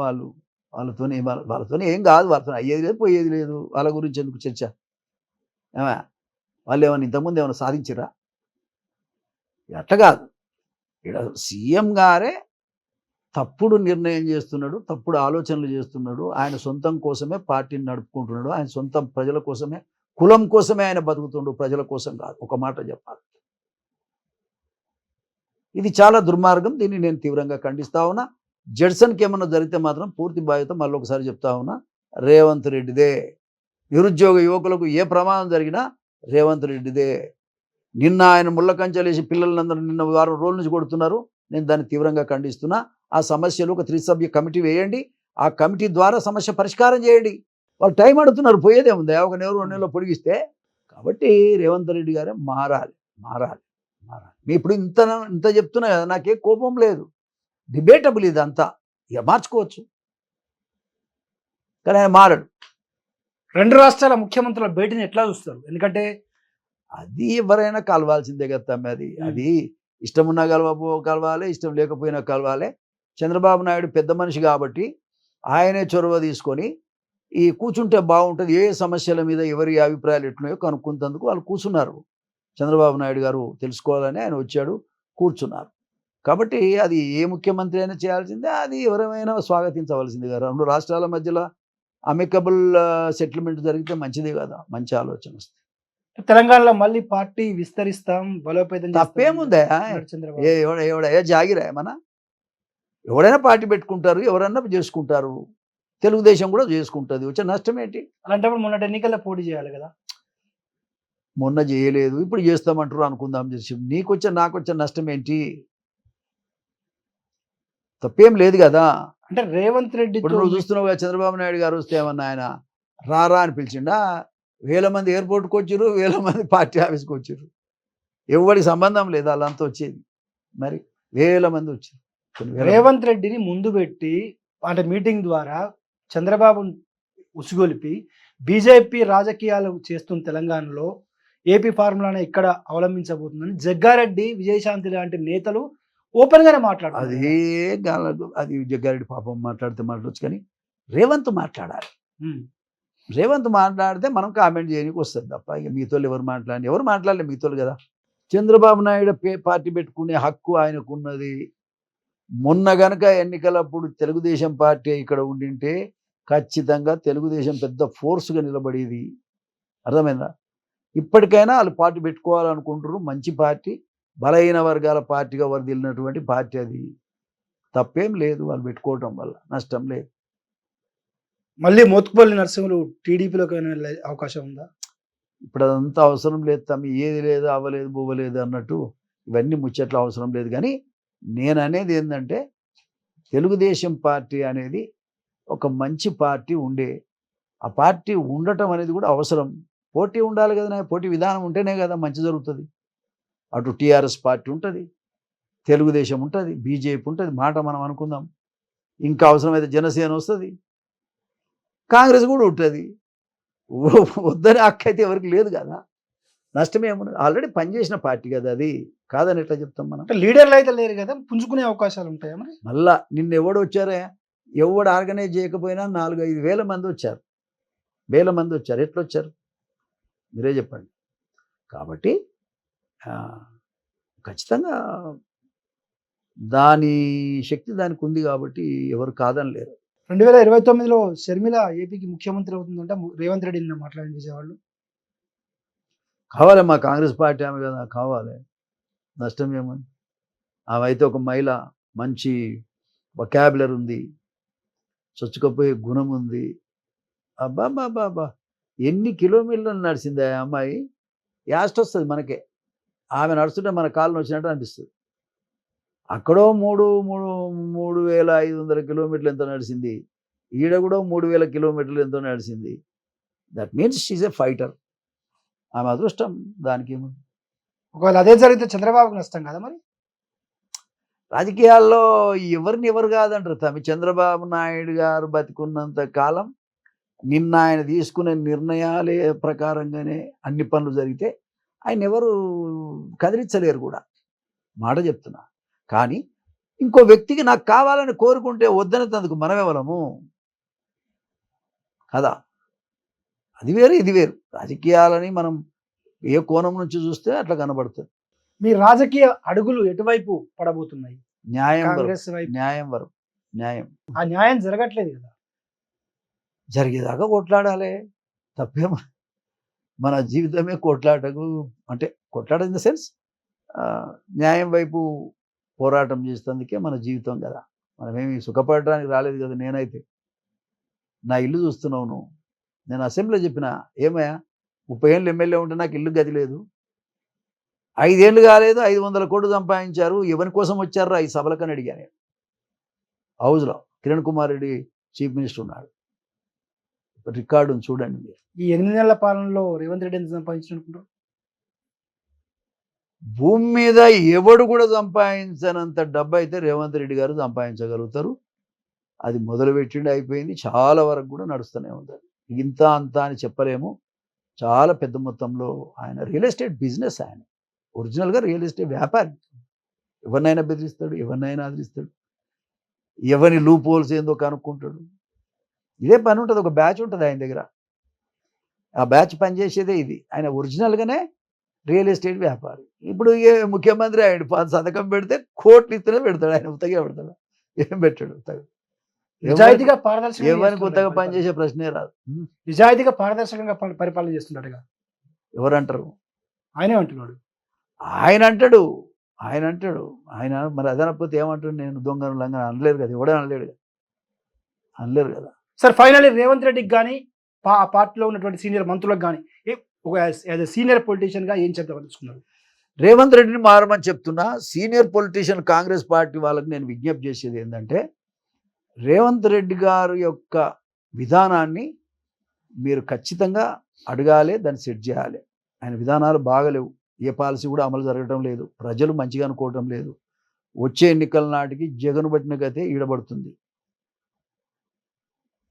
వాళ్ళతోనే ఏం కాదు, వాళ్ళతో అయ్యేది లేదు పోయేది లేదు, వాళ్ళ గురించి ఎందుకు చర్చ? ఏమా వాళ్ళు ఏమైనా ఇంతకుముందు ఏమైనా సాధించరా? అట్లా కాదు. ఇక్కడ సీఎం గారే తప్పుడు నిర్ణయం చేస్తున్నాడు, తప్పుడు ఆలోచనలు చేస్తున్నాడు. ఆయన సొంతం కోసమే పార్టీని నడుపుకుంటున్నాడు, ఆయన సొంతం ప్రజల కోసమే, కులం కోసమే ఆయన బతుకుతుండు, ప్రజల కోసం కాదు. ఒక మాట చెప్పాలి, ఇది చాలా దుర్మార్గం. దీన్ని నేను తీవ్రంగా ఖండిస్తా ఉన్నా. జడ్సన్కి ఏమన్నా జరిగితే మాత్రం పూర్తి బాధ్యత మళ్ళీ ఒకసారి చెప్తా ఉన్నా రేవంత్ రెడ్డిదే. నిరుద్యోగ యువకులకు ఏ ప్రమాదం జరిగినా రేవంత్ రెడ్డిదే. నిన్న ఆయన ముళ్ళ కంచెలేసి పిల్లలందరూ నిన్న వారం రోజుల నుంచి కొడుతున్నారు. నేను దాన్ని తీవ్రంగా ఖండిస్తున్నా. ఆ సమస్యలు ఒక త్రిసభ్య కమిటీ వేయండి, ఆ కమిటీ ద్వారా సమస్య పరిష్కారం చేయండి. వాళ్ళు టైం అడుగుతున్నారు, పోయేదేముంది, ఒక నెల 2 నెలలు పొడిగిస్తే. కాబట్టి రేవంత్ రెడ్డి గారే మారాలి. నేను ఇప్పుడు ఇంత చెప్తున్నా కదా, నాకే కోపం లేదు, డిబేటబుల్ ఇదంతా, ఇక మార్చుకోవచ్చు, కానీ ఆయన మారడు. 2 రాష్ట్రాల ముఖ్యమంత్రుల భేటీని ఎట్లా చూస్తారు? ఎందుకంటే అది ఎవరైనా కలవాల్సిందే కదా తమ్మి. అది ఇష్టం ఉన్నా కలవాలి, ఇష్టం లేకపోయినా కలవాలి. చంద్రబాబు నాయుడు పెద్ద మనిషి కాబట్టి ఆయనే చొరవ తీసుకొని ఈ కూర్చుంటే బాగుంటుంది, ఏ సమస్యల మీద ఎవరి అభిప్రాయాలు ఎట్లున్నాయో కనుక్కుంటందుకు వాళ్ళు కూర్చున్నారు. చంద్రబాబు నాయుడు గారు తెలుసుకోవాలని ఆయన వచ్చాడు, కూర్చున్నారు. కాబట్టి అది ఏ ముఖ్యమంత్రి అయినా చేయాల్సిందే, అది ఎవరైనా స్వాగతించవలసింది కదా. 2 రాష్ట్రాల మధ్యలో అమికబుల్ సెటిల్మెంట్ జరిగితే మంచిదే కదా, మంచి ఆలోచన వస్తుంది. తెలంగాణలో మళ్ళీ పార్టీ విస్తరిస్తాం, బలోపేతం చేస్తాం తప్పేముందా? అన్నాడు చంద్రబాబు. ఎవడ జాగిరా మన ఎవడైనా పార్టీ పెట్టుకుంటారు, ఎవరైనా చేసుకుంటారు, తెలుగుదేశం కూడా చేసుకుంటుంది, వచ్చే నష్టం ఏంటి? అలాంటప్పుడు మొన్నటి ఎన్నికల్లో పోటీ చేయాలి కదా. మొన్న చేయలేదు, ఇప్పుడు చేస్తామంటారు, అనుకుందాం చేసి. నీకొచ్చే నాకొచ్చే నష్టం ఏంటి? తప్పేం లేదు కదా. అంటే రేవంత్ రెడ్డి ఇప్పుడు నువ్వు చూస్తున్నావు కదా, చంద్రబాబు నాయుడు గారు వస్తే ఏమన్నా ఆయన రారా అని పిలిచిండా? 1000 మంది ఎయిర్పోర్ట్కి వచ్చారు, 1000 మంది పార్టీ ఆఫీస్కి వచ్చారు, ఎవరికి సంబంధం లేదు వాళ్ళంతా వచ్చేది. మరి 1000 మంది వచ్చారు. రేవంత్ రెడ్డిని ముందు పెట్టి అంటే మీటింగ్ ద్వారా చంద్రబాబు ఉసుగొలిపి బీజేపీ రాజకీయాలు చేస్తున్న తెలంగాణలో ఏపీ ఫార్ములానే ఇక్కడ అవలంబించబోతుందని జగ్గారెడ్డి, విజయశాంతి లాంటి నేతలు ఓపెన్ గానే మాట్లాడారు. అది జగ్గారెడ్డి పాపం మాట్లాడవచ్చు, కానీ రేవంత్ మాట్లాడాలి. రేవంత్ మాట్లాడితే మనం కామెంట్ చేయడానికి వస్తుంది తప్ప, ఇక మీతోళ్ళు ఎవరు మాట్లాడలే మీతోళ్ళు కదా. చంద్రబాబు నాయుడు పార్టీ పెట్టుకునే హక్కు ఆయనకున్నది. మొన్న గనక ఎన్నికలప్పుడు తెలుగుదేశం పార్టీ ఇక్కడ ఉండింటే ఖచ్చితంగా తెలుగుదేశం పెద్ద ఫోర్స్గా నిలబడేది. అర్థమైందా? ఇప్పటికైనా వాళ్ళు పార్టీ పెట్టుకోవాలనుకుంటున్నారు, మంచి పార్టీ, బలహీన వర్గాల పార్టీగా వరదిల్లినటువంటి పార్టీ, అది తప్పేం లేదు, వాళ్ళు పెట్టుకోవటం వల్ల నష్టం లేదు. మళ్ళీ మోత్కుపల్లి నరసింహులు టీడీపీలోకి వెళ్ళే అవకాశం ఉందా? ఇప్పుడు అదంతా అవసరం లేదు తమ్మి, ఏది లేదు, అవ్వలేదు, బువ్వలేదు అన్నట్టు ఇవన్నీ ముచ్చట్లు అవసరం లేదు. కానీ నేను అనేది ఏంటంటే, తెలుగుదేశం పార్టీ అనేది ఒక మంచి పార్టీ ఉండే, ఆ పార్టీ ఉండటం అనేది కూడా అవసరం. పోటీ ఉండాలి కదా, పోటీ విధానం ఉంటేనే కదా మంచి జరుగుతుంది. అటు టీఆర్ఎస్ పార్టీ ఉంటుంది, తెలుగుదేశం ఉంటుంది, బీజేపీ ఉంటుంది, మాట మనం అనుకుందాం. ఇంకా అవసరమైతే జనసేన వస్తుంది, కాంగ్రెస్ కూడా ఉంటుంది. వద్దని హక్కు ఎవరికి లేదు కదా, నష్టమేమున్నది? ఆల్రెడీ పనిచేసిన పార్టీ కదా అది, కాదని ఎట్లా చెప్తాం మనం? లీడర్లు అయితే లేరు కదా, పుంజుకునే అవకాశాలు ఉంటాయా మరి? మళ్ళా నిన్న ఎవడు వచ్చారా? ఎవడు ఆర్గనైజ్ చేయకపోయినా 4-5 వేల మంది వచ్చారు, ఎట్లా వచ్చారు మీరే చెప్పండి. కాబట్టి ఖచ్చితంగా దాని శక్తి దానికి ఉంది కాబట్టి ఎవరు కాదని లేరు. 2029లో షర్మిల ఏపీకి ముఖ్యమంత్రి అవుతుందంటే రేవంత్ రెడ్డి నిన్న మాట్లాడిన విజయవాడలో. కావాలి, మా కాంగ్రెస్ పార్టీ ఆమె కదా, కావాలి, నష్టం ఏమని? ఆమె అయితే ఒక మహిళ, మంచి వొకాబులరీ ఉంది, చొచ్చుకపోయే గుణం ఉంది. అబ్బా ఎన్ని కిలోమీటర్లు నడిచింది ఆ అమ్మాయి, యాస్ట్ వస్తుంది మనకే. ఆమె నడుస్తుంటే మన కాళ్ళని వచ్చినట్టు అనిపిస్తుంది. అక్కడో 3,500 కిలోమీటర్లు ఎంతో నడిచింది, ఈడ కూడా 3,000 కిలోమీటర్లు ఎంతో నడిచింది. That means she's a fighter. ఆమె అదృష్టం, దానికి ఏముంది? ఒకవేళ అదే జరిగితే చంద్రబాబుకి నష్టం కదా మరి? రాజకీయాల్లో ఎవరిని ఎవరు కాదంటారు తమి. చంద్రబాబు నాయుడు గారు బతికున్నంత కాలం నిన్న ఆయన తీసుకునే నిర్ణయాలే ప్రకారంగానే అన్ని పనులు జరిగితే ఆయన ఎవరు కదిలించలేరు కూడా, మాట చెప్తున్నా. కానీ ఇంకో వ్యక్తికి నాకు కావాలని కోరుకుంటే వద్దనేందుకు మనం ఎవరము కదా. అది వేరు ఇది వేరు. రాజకీయాలని మనం ఏ కోణం నుంచి చూస్తే అట్లా కనబడుతుంది. మీ రాజకీయ అడుగులు ఎటువైపు పడబోతున్నాయి? న్యాయం వరకు, కాంగ్రెస్ వైపు. న్యాయం వరకు, న్యాయం ఆ న్యాయం జరగట్లేదు కదా. జరిగేదాకా కొట్లాడాలి. తప్పేమ మన జీవితమే కొట్లాటకు, అంటే కొట్లాట ఇన్ ద సెన్స్ న్యాయం వైపు పోరాటం చేసేందుకే మన జీవితం కదా. మనమేమి సుఖపడడానికి రాలేదు కదా. నేనైతే నా ఇల్లు చూస్తున్నావు నువ్వు. నేను అసెంబ్లీలో చెప్పిన, ఏమయ్యా 30 ఏళ్ళు ఎమ్మెల్యే ఉంటే నాకు ఇల్లు గది లేదు, 5 ఏళ్ళు కాలేదు 500 కోట్లు సంపాదించారు, ఎవరి కోసం వచ్చారా ఈ సభలకని అడిగాను నేను. హౌస్లో కిరణ్ కుమార్ రెడ్డి చీఫ్ మినిస్టర్ ఉన్నాడు, రికార్డును చూడండి మీరు. ఈ 8 నెలల పాలనలో రేవంత్ రెడ్డి ఎంత సంపాదించినట్టున్నారు? భూమి మీద ఎవడు కూడా సంపాదించనంత డబ్బు అయితే రేవంత్ రెడ్డి గారు సంపాదించగలుగుతారు. అది మొదలుపెట్టిండి, అయిపోయింది, చాలా వరకు కూడా నడుస్తూనే ఉంది. ఇంత అంత అని చెప్పలేము. చాలా పెద్ద మొత్తంలో ఆయన రియల్ ఎస్టేట్ బిజినెస్, ఆయన ఒరిజినల్గా రియల్ ఎస్టేట్ వ్యాపారి. ఎవరినైనా బెదిరిస్తాడు, ఎవరినైనా ఆదరిస్తాడు, ఎవరిని లూప్ హోల్స్ ఏందో కనుక్కుంటాడు. ఇదే పని ఉంటుంది, ఒక బ్యాచ్ ఉంటుంది ఆయన దగ్గర. ఆ బ్యాచ్ పనిచేసేదే ఇది. ఆయన ఒరిజినల్గానే రియల్ ఎస్టేట్ వ్యాపారి. ఇప్పుడు ముఖ్యమంత్రి ఆయన సంతకం పెడితే కోట్లు ఇస్తేనే పెడతాడు, ఆయన ఉత్తగా పెడతాడు, ఏం పెట్టాడు ఉత్తగా. నిజాయితీగా పారదర్శకంగా ఎవరికి కొత్తగా చేస్తున్నాడు. పనిచేసే ప్రశ్నే రాదు. నిజాయితీగా పారదర్శకంగా పరిపాలన చేస్తున్నాడుగా ఎవరంటారు? ఆయనే అంటున్నాడు. ఆయన అంటాడు, ఆయన మరి అదనకపోతే ఏమంటాడు? నేను దొంగను లంగ అనలేరు కదా, ఎవడే అనలేడు కదా, అనలేరు కదా. సార్ ఫైనల్లీ రేవంత్ రెడ్డికి కానీ పార్టీలో ఉన్నటువంటి సీనియర్ మంత్రులకు కానీ ఒక యాజ్ ఎ సీనియర్ పొలిటీషియన్గా ఏం చెప్తామనుకున్నారు? రేవంత్ రెడ్డిని మారమని చెప్తున్నా. సీనియర్ పొలిటీషియన్ కాంగ్రెస్ పార్టీ వాళ్ళకి నేను విజ్ఞప్తి చేసేది ఏంటంటే, రేవంత్ రెడ్డి గారి యొక్క విధానాన్ని మీరు ఖచ్చితంగా అడగాలి, దాన్ని సెట్ చేయాలి. ఆయన విధానాలు బాగలేవు, ఏ పాలసీ కూడా అమలు జరగడం లేదు, ప్రజలు మంచిగా అనుకోవటం లేదు. వచ్చే ఎన్నికల నాటికి జగన్ పట్టిన గతే ఈడబడుతుంది.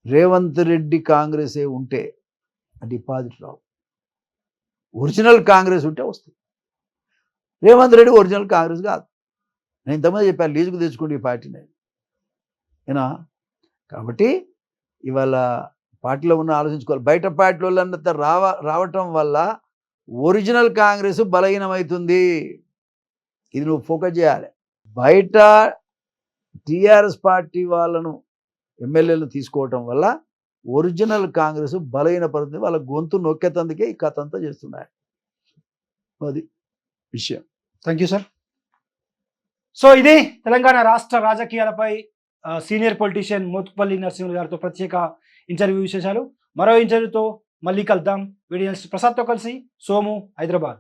రేవంత్ రెడ్డి కాంగ్రెసే ఉంటే డిపాజిట్ రావు, ఒరిజినల్ కాంగ్రెస్ ఉంటే వస్తుంది. రేవంత్ రెడ్డి ఒరిజినల్ కాంగ్రెస్ కాదు. నేను ఇంతమంది చెప్పాను, లీజుకు తెచ్చుకోండి ఈ పార్టీని ఏనా. కాబట్టి ఇవాళ పార్టీలో ఉన్న ఆలోచించుకోవాలి. బయట పార్టీ వాళ్ళంతా రావటం వల్ల ఒరిజినల్ కాంగ్రెస్ బలహీనమవుతుంది. ఇది నువ్వు ఫోకస్ చేయాలి. బయట టీఆర్ఎస్ పార్టీ వాళ్ళను ఎమ్మెల్యేలను తీసుకోవటం వల్ల ఒరిజినల్ కాంగ్రెస్ బలహీనపడుతుంది. వాళ్ళ గొంతు నొక్కేతందుకే ఈ కథ అంతా చేస్తున్నారు. అది విషయం. Thank you sir. సో ఇది తెలంగాణ రాష్ట్ర రాజకీయాలపై సీనియర్ పొలిటీషియన్ మోత్కుపల్లి నరసింహులు గారితో ప్రత్యేక ఇంటర్వ్యూ విశేషాలు. మరో ఇంటర్వ్యూతో మళ్ళీ కలుద్దాం. వీడియో ప్రసాద్తో కలిసి సోము, హైదరాబాద్.